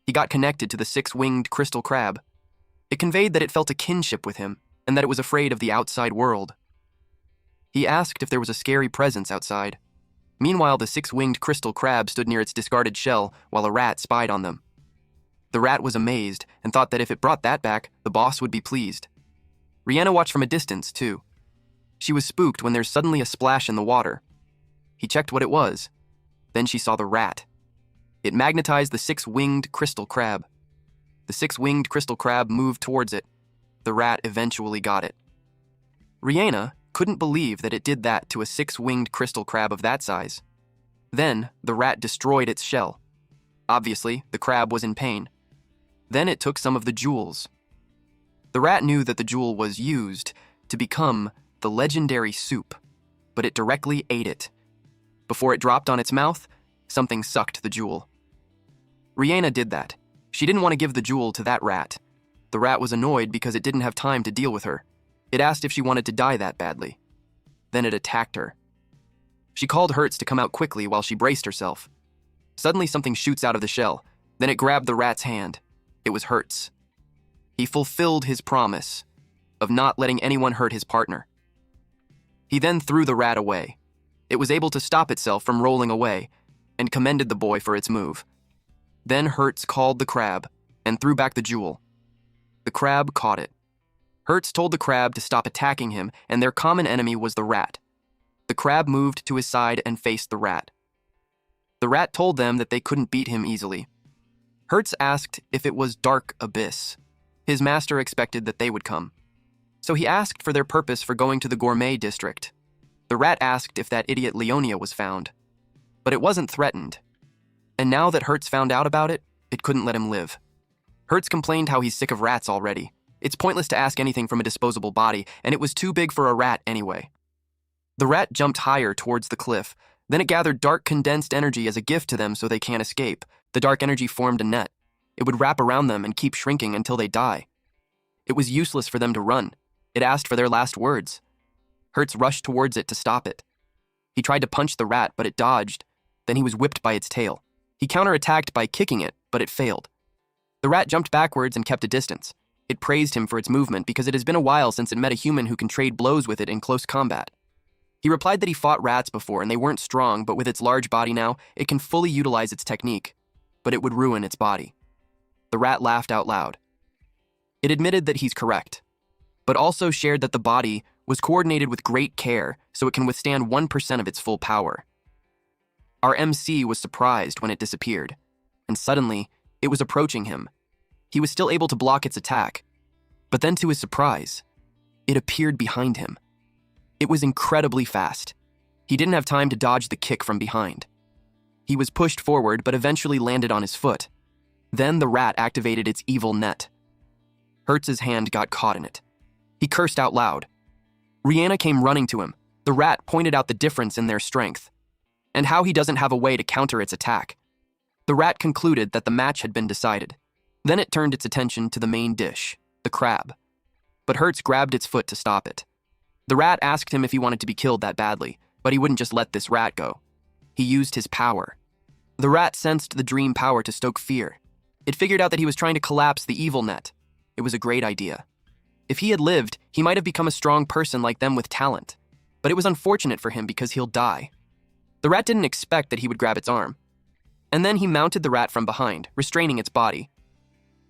He got connected to the six-winged crystal crab. It conveyed that it felt a kinship with him, and that it was afraid of the outside world. He asked if there was a scary presence outside. Meanwhile, the six-winged crystal crab stood near its discarded shell while a rat spied on them. The rat was amazed and thought that if it brought that back, the boss would be pleased. Rihanna watched from a distance, too. She was spooked when there's suddenly a splash in the water. He checked what it was. Then she saw the rat. It magnetized the six-winged crystal crab. The six-winged crystal crab moved towards it. The rat eventually got it. Rihanna couldn't believe that it did that to a six-winged crystal crab of that size. Then, the rat destroyed its shell. Obviously, the crab was in pain. Then it took some of the jewels. The rat knew that the jewel was used to become the legendary soup, but it directly ate it. Before it dropped on its mouth, something sucked the jewel. Rihanna did that. She didn't want to give the jewel to that rat. The rat was annoyed because it didn't have time to deal with her. It asked if she wanted to die that badly. Then it attacked her. She called Hertz to come out quickly while she braced herself. Suddenly something shoots out of the shell. Then it grabbed the rat's hand. It was Hertz. He fulfilled his promise of not letting anyone hurt his partner. He then threw the rat away. It was able to stop itself from rolling away and commended the boy for its move. Then Hertz called the crab and threw back the jewel. The crab caught it. Hertz told the crab to stop attacking him, and their common enemy was the rat. The crab moved to his side and faced the rat. The rat told them that they couldn't beat him easily. Hertz asked if it was Dark Abyss. His master expected that they would come. So he asked for their purpose for going to the gourmet district. The rat asked if that idiot Leonia was found. But it wasn't threatened. And now that Hertz found out about it, it couldn't let him live. Hertz complained how he's sick of rats already. It's pointless to ask anything from a disposable body, and it was too big for a rat anyway. The rat jumped higher towards the cliff. Then it gathered dark condensed energy as a gift to them so they can't escape. The dark energy formed a net. It would wrap around them and keep shrinking until they die. It was useless for them to run. It asked for their last words. Hertz rushed towards it to stop it. He tried to punch the rat, but it dodged. Then he was whipped by its tail. He counterattacked by kicking it, but it failed. The rat jumped backwards and kept a distance. It praised him for its movement because it has been a while since it met a human who can trade blows with it in close combat. He replied that he fought rats before and they weren't strong, but with its large body now, it can fully utilize its technique. But it would ruin its body. The rat laughed out loud. It admitted that he's correct, but also shared that the body was coordinated with great care so it can withstand 1% of its full power. Our MC was surprised when it disappeared, and suddenly, it was approaching him. He was still able to block its attack, but then to his surprise, it appeared behind him. It was incredibly fast. He didn't have time to dodge the kick from behind. He was pushed forward but eventually landed on his foot. Then the rat activated its evil net. Hertz's hand got caught in it. He cursed out loud. Rihanna came running to him. The rat pointed out the difference in their strength, and how he doesn't have a way to counter its attack. The rat concluded that the match had been decided. Then it turned its attention to the main dish, the crab. But Hertz grabbed its foot to stop it. The rat asked him if he wanted to be killed that badly, but he wouldn't just let this rat go. He used his power. The rat sensed the dream power to stoke fear. It figured out that he was trying to collapse the evil net. It was a great idea. If he had lived, he might have become a strong person like them with talent. But it was unfortunate for him because he'll die. The rat didn't expect that he would grab its arm. And then he mounted the rat from behind, restraining its body.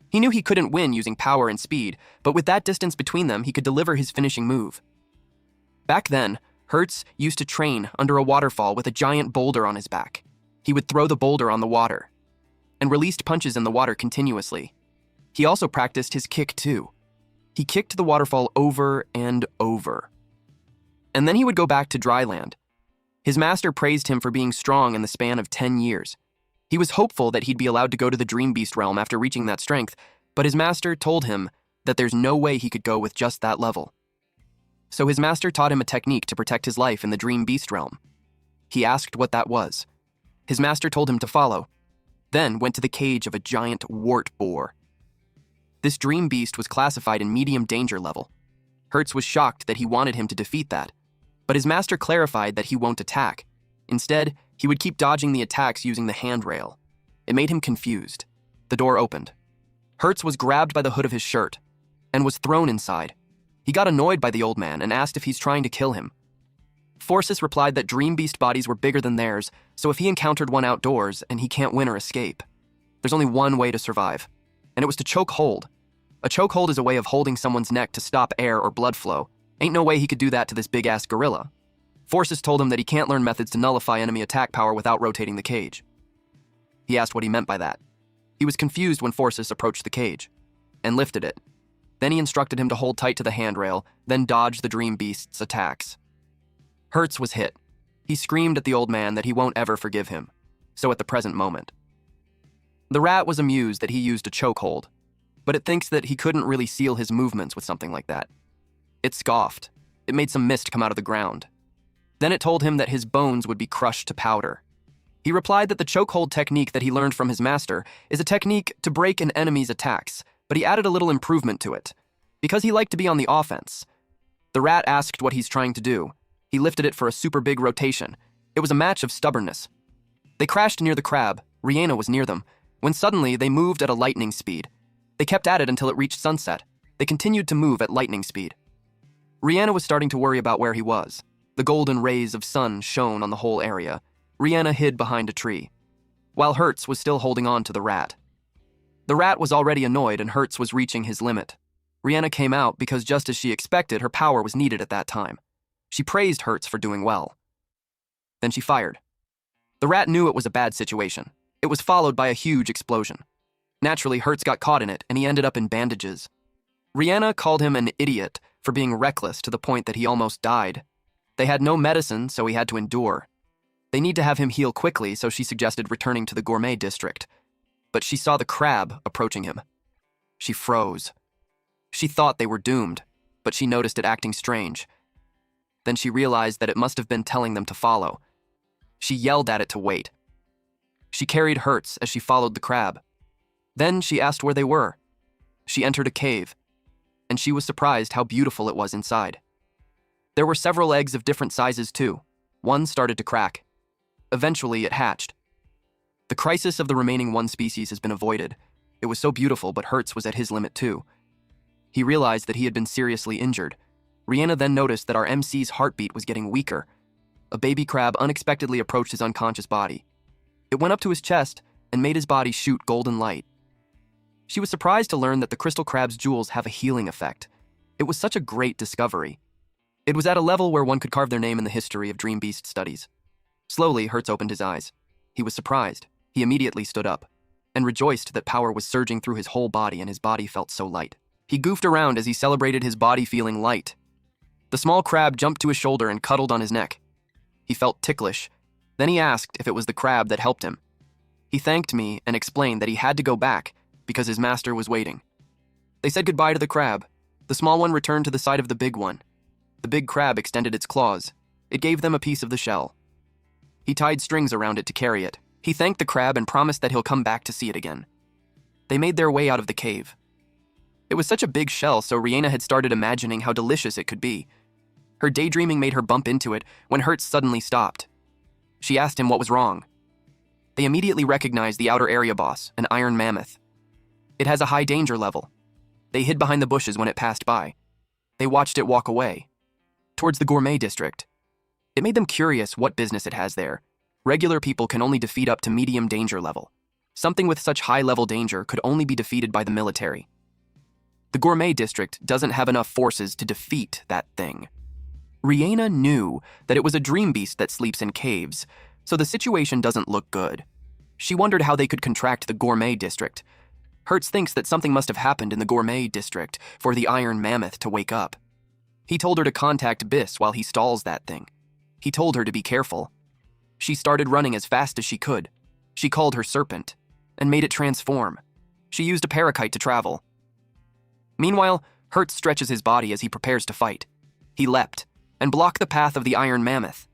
He knew he couldn't win using power and speed, but with that distance between them, he could deliver his finishing move. Back then, Hertz used to train under a waterfall with a giant boulder on his back. He would throw the boulder on the water and released punches in the water continuously. He also practiced his kick too. He kicked the waterfall over and over. And then he would go back to dry land. His master praised him for being strong in the span of 10 years. He was hopeful that he'd be allowed to go to the Dream Beast realm after reaching that strength, but his master told him that there's no way he could go with just that level. So his master taught him a technique to protect his life in the Dream Beast realm. He asked what that was. His master told him to follow, then went to the cage of a giant wart boar. This Dream Beast was classified in medium danger level. Hertz was shocked that he wanted him to defeat that, but his master clarified that he won't attack. Instead, he would keep dodging the attacks using the handrail. It made him confused. The door opened. Hertz was grabbed by the hood of his shirt and was thrown inside. He got annoyed by the old man and asked if he's trying to kill him. Forsyth replied that Dream Beast bodies were bigger than theirs, so if he encountered one outdoors and he can't win or escape, there's only one way to survive, and it was to choke hold. A chokehold is a way of holding someone's neck to stop air or blood flow. Ain't no way he could do that to this big-ass gorilla. Forsyth told him that he can't learn methods to nullify enemy attack power without rotating the cage. He asked what he meant by that. He was confused when Forsyth approached the cage and lifted it. Then he instructed him to hold tight to the handrail, then dodge the Dream Beast's attacks. Hertz was hit. He screamed at the old man that he won't ever forgive him, so at the present moment. The rat was amused that he used a chokehold, but it thinks that he couldn't really seal his movements with something like that. It scoffed. It made some mist come out of the ground. Then it told him that his bones would be crushed to powder. He replied that the chokehold technique that he learned from his master is a technique to break an enemy's attacks, but he added a little improvement to it. Because he liked to be on the offense, The rat asked what he's trying to do. He lifted it for a super big rotation. It was a match of stubbornness. They crashed near the crab. Rihanna was near them, when suddenly they moved at a lightning speed. They kept at it until it reached sunset. They continued to move at lightning speed. Rihanna was starting to worry about where he was. The golden rays of sun shone on the whole area. Rihanna hid behind a tree, while Hertz was still holding on to the rat. The rat was already annoyed and Hertz was reaching his limit. Rihanna came out because just as she expected, her power was needed at that time. She praised Hertz for doing well. Then she fired. The rat knew it was a bad situation. It was followed by a huge explosion. Naturally, Hertz got caught in it and he ended up in bandages. Rihanna called him an idiot for being reckless to the point that he almost died. They had no medicine, so he had to endure. They need to have him heal quickly, so she suggested returning to the gourmet district. But she saw the crab approaching him. She froze. She thought they were doomed, but she noticed it acting strange. Then she realized that it must have been telling them to follow. She yelled at it to wait. She carried Hertz as she followed the crab. Then she asked where they were. She entered a cave, and she was surprised how beautiful it was inside. There were several eggs of different sizes too. One started to crack. Eventually, it hatched. The crisis of the remaining one species has been avoided. It was so beautiful, but Hertz was at his limit too. He realized that he had been seriously injured. Rihanna then noticed that our MC's heartbeat was getting weaker. A baby crab unexpectedly approached his unconscious body. It went up to his chest and made his body shoot golden light. She was surprised to learn that the crystal crab's jewels have a healing effect. It was such a great discovery. It was at a level where one could carve their name in the history of dream beast studies. Slowly, Hertz opened his eyes. He was surprised. He immediately stood up and rejoiced that power was surging through his whole body and his body felt so light. He goofed around as he celebrated his body feeling light. The small crab jumped to his shoulder and cuddled on his neck. He felt ticklish. Then he asked if it was the crab that helped him. He thanked me and explained that he had to go back because his master was waiting. They said goodbye to the crab. The small one returned to the side of the big one. The big crab extended its claws. It gave them a piece of the shell. He tied strings around it to carry it. He thanked the crab and promised that he'll come back to see it again. They made their way out of the cave. It was such a big shell, so Rihanna had started imagining how delicious it could be. Her daydreaming made her bump into it when Hertz suddenly stopped. She asked him what was wrong. They immediately recognized the outer area boss, an iron mammoth. It has a high danger level. They hid behind the bushes when it passed by. They watched it walk away, towards the gourmet district. It made them curious what business it has there. Regular people can only defeat up to medium danger level. Something with such high-level danger could only be defeated by the military. The gourmet district doesn't have enough forces to defeat that thing. Rihanna knew that it was a dream beast that sleeps in caves, so the situation doesn't look good. She wondered how they could contract the gourmet district. Hertz thinks that something must have happened in the gourmet district for the iron mammoth to wake up. He told her to contact Biss while he stalls that thing. He told her to be careful. She started running as fast as she could. She called her serpent and made it transform. She used a parakeet to travel. Meanwhile, Hertz stretches his body as he prepares to fight. He leapt and blocked the path of the iron mammoth.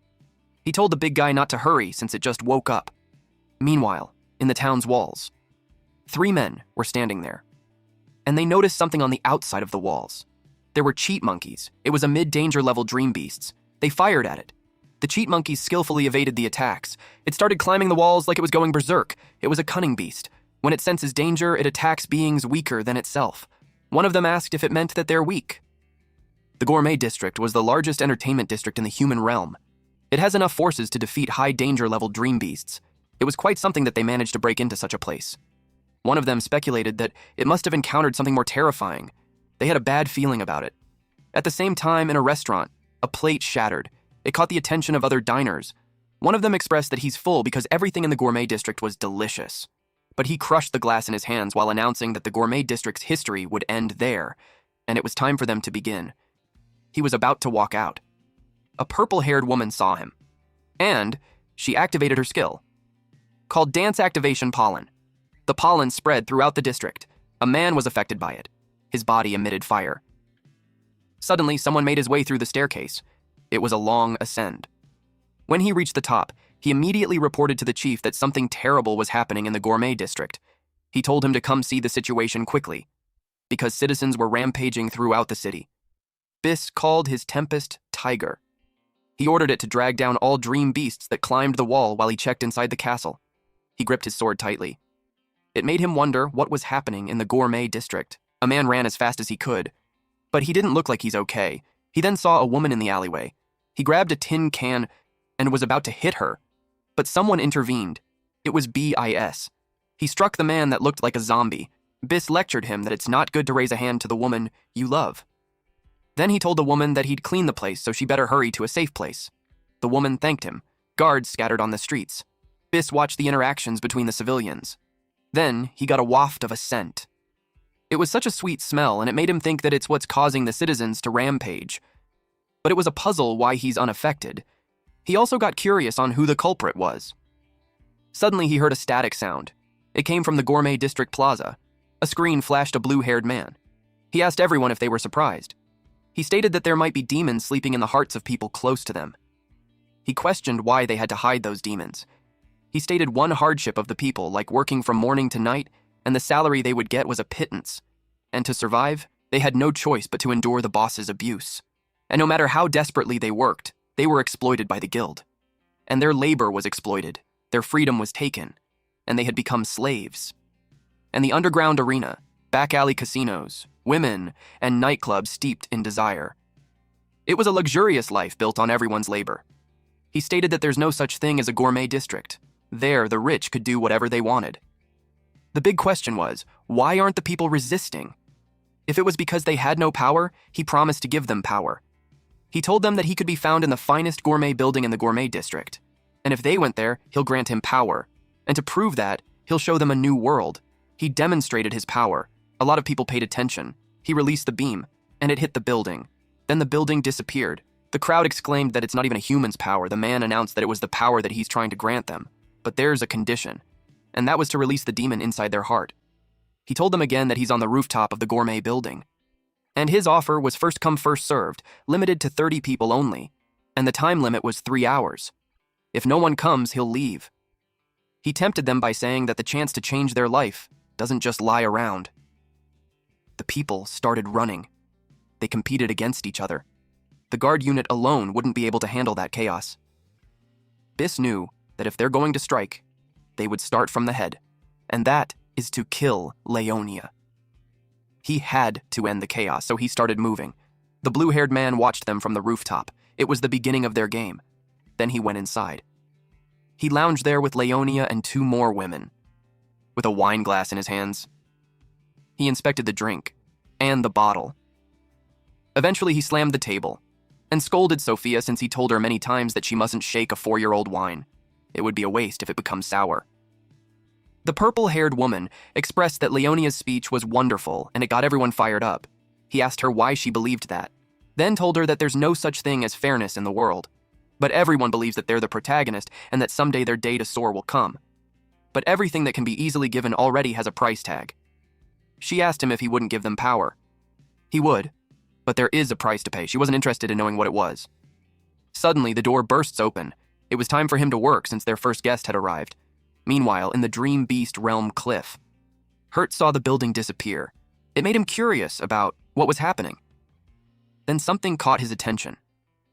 He told the big guy not to hurry since it just woke up. Meanwhile, in the town's walls, 3 men were standing there, and they noticed something on the outside of the walls. There were cheat monkeys. It was a mid-danger level dream beasts. They fired at it. The cheat monkeys skillfully evaded the attacks. It started climbing the walls like it was going berserk. It was a cunning beast. When it senses danger, it attacks beings weaker than itself. One of them asked if it meant that they're weak. The gourmet district was the largest entertainment district in the human realm. It has enough forces to defeat high danger level dream beasts. It was quite something that they managed to break into such a place. One of them speculated that it must have encountered something more terrifying. They had a bad feeling about it. At the same time, in a restaurant, a plate shattered. It caught the attention of other diners. One of them expressed that he's full because everything in the gourmet district was delicious. But he crushed the glass in his hands while announcing that the gourmet district's history would end there, and it was time for them to begin. He was about to walk out. A purple-haired woman saw him, and she activated her skill, called Dance Activation Pollen. The pollen spread throughout the district. A man was affected by it. His body emitted fire. Suddenly, someone made his way through the staircase. It was a long ascend. When he reached the top, he immediately reported to the chief that something terrible was happening in the gourmet district. He told him to come see the situation quickly, because citizens were rampaging throughout the city. Bis called his tempest Tiger. He ordered it to drag down all dream beasts that climbed the wall while he checked inside the castle. He gripped his sword tightly. It made him wonder what was happening in the gourmet district. A man ran as fast as he could, but he didn't look like he's okay. He then saw a woman in the alleyway. He grabbed a tin can and was about to hit her, but someone intervened. It was Bis. He struck the man that looked like a zombie. Bis lectured him that it's not good to raise a hand to the woman you love. Then he told the woman that he'd clean the place, so she better hurry to a safe place. The woman thanked him. Guards scattered on the streets. Bis watched the interactions between the civilians. Then he got a waft of a scent. It was such a sweet smell, and it made him think that it's what's causing the citizens to rampage. But it was a puzzle why he's unaffected. He also got curious on who the culprit was. Suddenly he heard a static sound. It came from the Gourmet District Plaza. A screen flashed a blue-haired man. He asked everyone if they were surprised. He stated that there might be demons sleeping in the hearts of people close to them. He questioned why they had to hide those demons. He stated one hardship of the people, like working from morning to night, and the salary they would get was a pittance. And to survive, they had no choice but to endure the boss's abuse. And no matter how desperately they worked, they were exploited by the guild. And their labor was exploited, their freedom was taken, and they had become slaves. And the underground arena, back alley casinos, women, and nightclubs steeped in desire. It was a luxurious life built on everyone's labor. He stated that there's no such thing as a gourmet district. There, the rich could do whatever they wanted. The big question was, why aren't the people resisting? If it was because they had no power, he promised to give them power. He told them that he could be found in the finest gourmet building in the gourmet district. And if they went there, he'll grant him power. And to prove that, he'll show them a new world. He demonstrated his power. A lot of people paid attention. He released the beam, and it hit the building. Then the building disappeared. The crowd exclaimed that it's not even a human's power. The man announced that it was the power that he's trying to grant them. But there's a condition, and that was to release the demon inside their heart. He told them again that he's on the rooftop of the gourmet building. And his offer was first come, first served, limited to 30 people only, and the time limit was 3 hours. If no one comes, he'll leave. He tempted them by saying that the chance to change their life doesn't just lie around. The people started running. They competed against each other. The guard unit alone wouldn't be able to handle that chaos. Bis knew that if they're going to strike, they would start from the head, and that is to kill Leonia. He had to end the chaos, so he started moving. The blue-haired man watched them from the rooftop. It was the beginning of their game. Then he went inside. He lounged there with Leonia and 2 more women, with a wine glass in his hands. He inspected the drink and the bottle. Eventually, he slammed the table and scolded Sophia since he told her many times that she mustn't shake a 4-year-old wine. It would be a waste if it becomes sour. The purple-haired woman expressed that Leonia's speech was wonderful and it got everyone fired up. He asked her why she believed that, then told her that there's no such thing as fairness in the world. But everyone believes that they're the protagonist and that someday their day to soar will come. But everything that can be easily given already has a price tag. She asked him if he wouldn't give them power. He would, but there is a price to pay. She wasn't interested in knowing what it was. Suddenly, the door bursts open. It was time for him to work since their first guest had arrived. Meanwhile, in the Dream Beast realm cliff, Hurt saw the building disappear. It made him curious about what was happening. Then something caught his attention.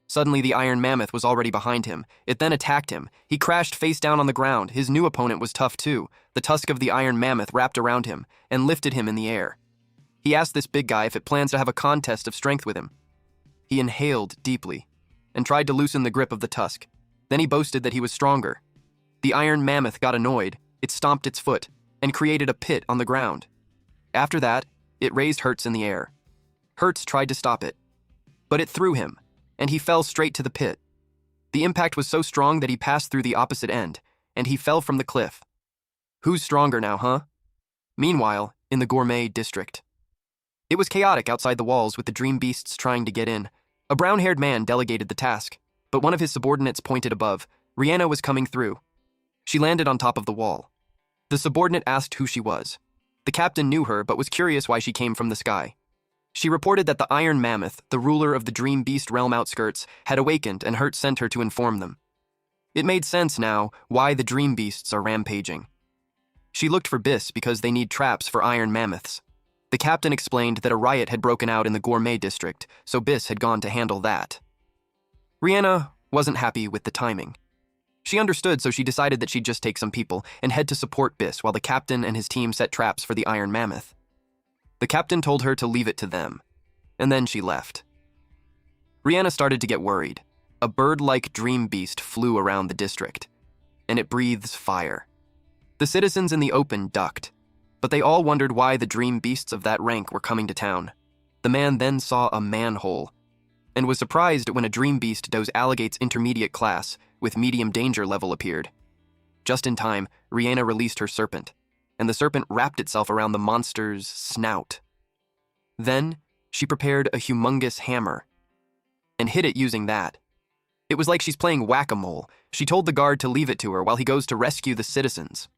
Suddenly, the Iron Mammoth was already behind him. It then attacked him. He crashed face down on the ground. His new opponent was tough too. The tusk of the Iron Mammoth wrapped around him and lifted him in the air. He asked this big guy if it plans to have a contest of strength with him. He inhaled deeply and tried to loosen the grip of the tusk. Then he boasted that he was stronger. The Iron Mammoth got annoyed. It stomped its foot and created a pit on the ground. After that, it raised Hertz in the air. Hertz tried to stop it, but it threw him, and he fell straight to the pit. The impact was so strong that he passed through the opposite end, and he fell from the cliff. Who's stronger now, huh? Meanwhile, in the Gourmet District. It was chaotic outside the walls with the dream beasts trying to get in. A brown-haired man delegated the task, but one of his subordinates pointed above. Rihanna was coming through. She landed on top of the wall. The subordinate asked who she was. The captain knew her, but was curious why she came from the sky. She reported that the Iron Mammoth, the ruler of the Dream Beast realm outskirts, had awakened and Hurt sent her to inform them. It made sense now why the Dream Beasts are rampaging. She looked for Bis because they need traps for Iron Mammoths. The captain explained that a riot had broken out in the gourmet district, so Biss had gone to handle that. Rihanna wasn't happy with the timing. She understood, so she decided that she'd just take some people and head to support Biss while the captain and his team set traps for the Iron Mammoth. The captain told her to leave it to them, and then she left. Rihanna started to get worried. A bird-like dream beast flew around the district, and it breathes fire. The citizens in the open ducked, but they all wondered why the dream beasts of that rank were coming to town. The man then saw a manhole, and was surprised when a dream beast Doe's Alligate's intermediate class with medium danger level appeared. Just in time, Rihanna released her serpent, and the serpent wrapped itself around the monster's snout. Then, she prepared a humongous hammer, and hit it using that. It was like she's playing whack-a-mole. She told the guard to leave it to her while he goes to rescue the citizens.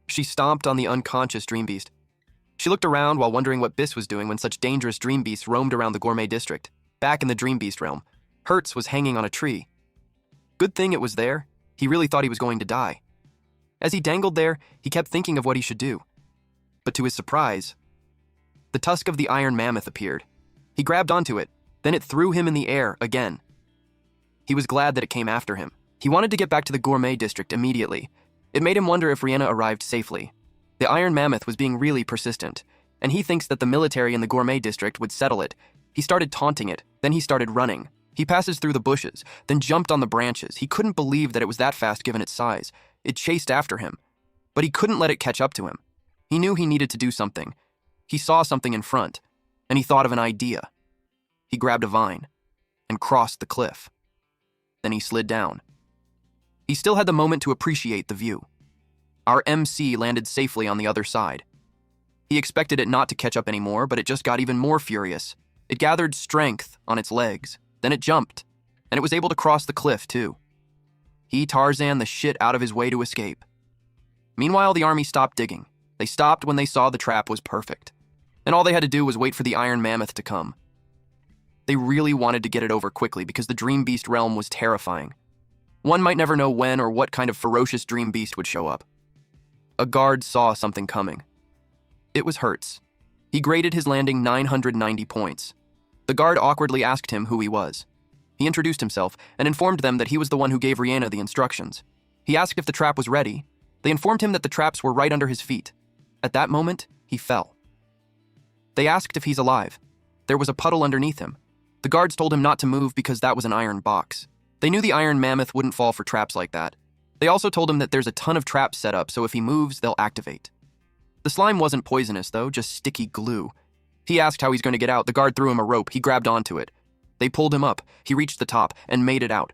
She stomped on the unconscious dream beast. She looked around while wondering what Biss was doing when such dangerous dream beasts roamed around the gourmet district. Back in the dream beast realm, Hertz was hanging on a tree. Good thing it was there. He really thought he was going to die. As he dangled there, he kept thinking of what he should do. But to his surprise, the tusk of the Iron Mammoth appeared. He grabbed onto it, then it threw him in the air again. He was glad that it came after him. He wanted to get back to the gourmet district immediately. It made him wonder if Rihanna arrived safely. The Iron Mammoth was being really persistent, and he thinks that the military in the gourmet district would settle it. He started taunting it, then he started running. He passes through the bushes, then jumped on the branches. He couldn't believe that it was that fast given its size. It chased after him, but he couldn't let it catch up to him. He knew he needed to do something. He saw something in front, and he thought of an idea. He grabbed a vine and crossed the cliff. Then he slid down. He still had the moment to appreciate the view. Our MC landed safely on the other side. He expected it not to catch up anymore, but it just got even more furious. It gathered strength on its legs, then it jumped, and it was able to cross the cliff too. He Tarzan the shit out of his way to escape. Meanwhile, the army stopped digging. They stopped when they saw the trap was perfect, and all they had to do was wait for the Iron Mammoth to come. They really wanted to get it over quickly because the Dream Beast realm was terrifying. One might never know when or what kind of ferocious Dream Beast would show up. A guard saw something coming. It was Hertz. He graded his landing 990 points. The guard awkwardly asked him who he was. He introduced himself and informed them that he was the one who gave Rihanna the instructions. He asked if the trap was ready. They informed him that the traps were right under his feet. At that moment, he fell. They asked if he's alive. There was a puddle underneath him. The guards told him not to move because that was an iron box. They knew the Iron Mammoth wouldn't fall for traps like that. They also told him that there's a ton of traps set up, so if he moves, they'll activate. The slime wasn't poisonous, though, just sticky glue. He asked how he's going to get out. The guard threw him a rope. He grabbed onto it. They pulled him up. He reached the top and made it out.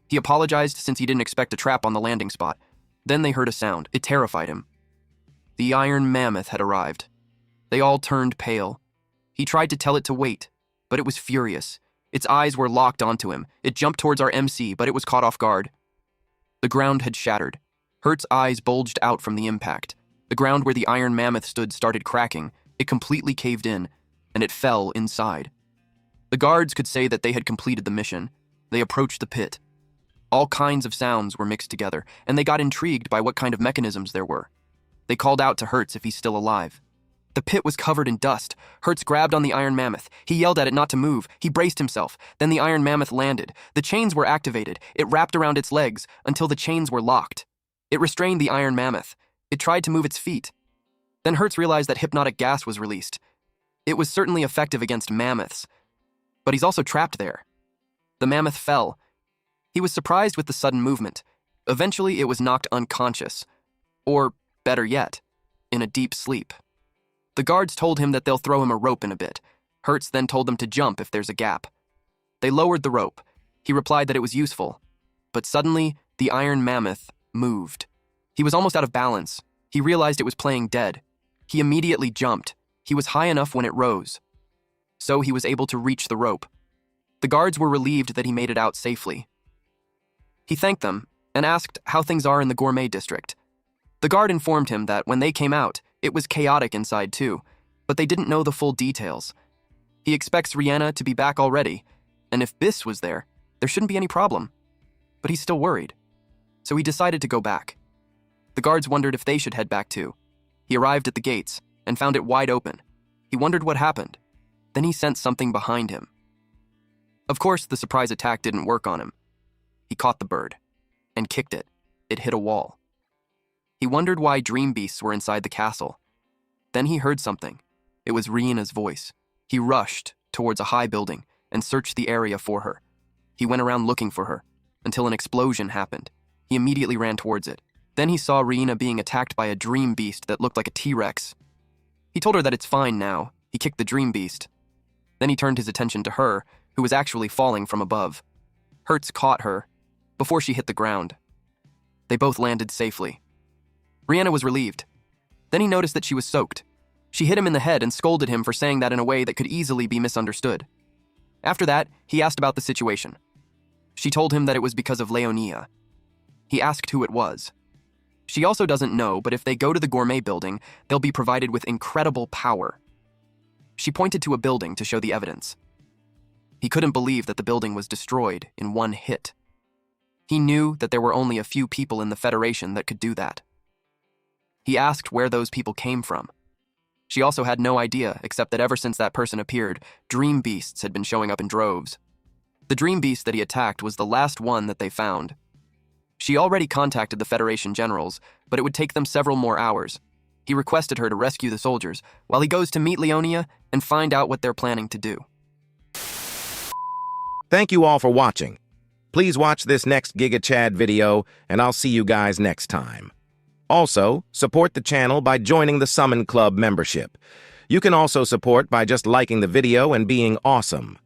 He apologized since he didn't expect a trap on the landing spot. Then they heard a sound. It terrified him. The Iron Mammoth had arrived. They all turned pale. He tried to tell it to wait, but it was furious. Its eyes were locked onto him. It jumped towards our MC, but it was caught off guard. The ground had shattered. Hertz's eyes bulged out from the impact. The ground where the Iron Mammoth stood started cracking. It completely caved in, and it fell inside. The guards could say that they had completed the mission. They approached the pit. All kinds of sounds were mixed together, and they got intrigued by what kind of mechanisms there were. They called out to Hertz if he's still alive. The pit was covered in dust. Hertz grabbed on the Iron Mammoth. He yelled at it not to move. He braced himself. Then the Iron Mammoth landed. The chains were activated. It wrapped around its legs until the chains were locked. It restrained the Iron Mammoth. It tried to move its feet. Then Hertz realized that hypnotic gas was released. It was certainly effective against mammoths, but he's also trapped there. The mammoth fell. He was surprised with the sudden movement. Eventually, it was knocked unconscious. Or, better yet, in a deep sleep. The guards told him that they'll throw him a rope in a bit. Hertz then told them to jump if there's a gap. They lowered the rope. He replied that it was useful. But suddenly, the Iron Mammoth moved. He was almost out of balance. He realized it was playing dead. He immediately jumped. He was high enough when it rose. So he was able to reach the rope. The guards were relieved that he made it out safely. He thanked them and asked how things are in the gourmet district. The guard informed him that when they came out, it was chaotic inside too, but they didn't know the full details. He expects Rihanna to be back already, and if Biss was there shouldn't be any problem. But he's still worried. So he decided to go back. The guards wondered if they should head back too. He arrived at the gates and found it wide open. He wondered what happened. Then he sensed something behind him. Of course, the surprise attack didn't work on him. He caught the bird and kicked it. It hit a wall. He wondered why dream beasts were inside the castle. Then he heard something. It was Riena's voice. He rushed towards a high building and searched the area for her. He went around looking for her until an explosion happened. He immediately ran towards it. Then he saw Riena being attacked by a dream beast that looked like a T-Rex. He told her that it's fine now. He kicked the dream beast. Then he turned his attention to her, who was actually falling from above. Hertz caught her before she hit the ground. They both landed safely. Riena was relieved. Then he noticed that she was soaked. She hit him in the head and scolded him for saying that in a way that could easily be misunderstood. After that, he asked about the situation. She told him that it was because of Leonia. He asked who it was. She also doesn't know, but if they go to the gourmet building, they'll be provided with incredible power. She pointed to a building to show the evidence. He couldn't believe that the building was destroyed in one hit. He knew that there were only a few people in the Federation that could do that. He asked where those people came from. She also had no idea, except that ever since that person appeared, dream beasts had been showing up in droves. The dream beast that he attacked was the last one that they found. She already contacted the Federation generals, but it would take them several more hours. He requested her to rescue the soldiers, while he goes to meet Leonia and find out what they're planning to do. Thank you all for watching. Please watch this next Giga Chad video, and I'll see you guys next time. Also, support the channel by joining the Summon Club membership. You can also support by just liking the video and being awesome.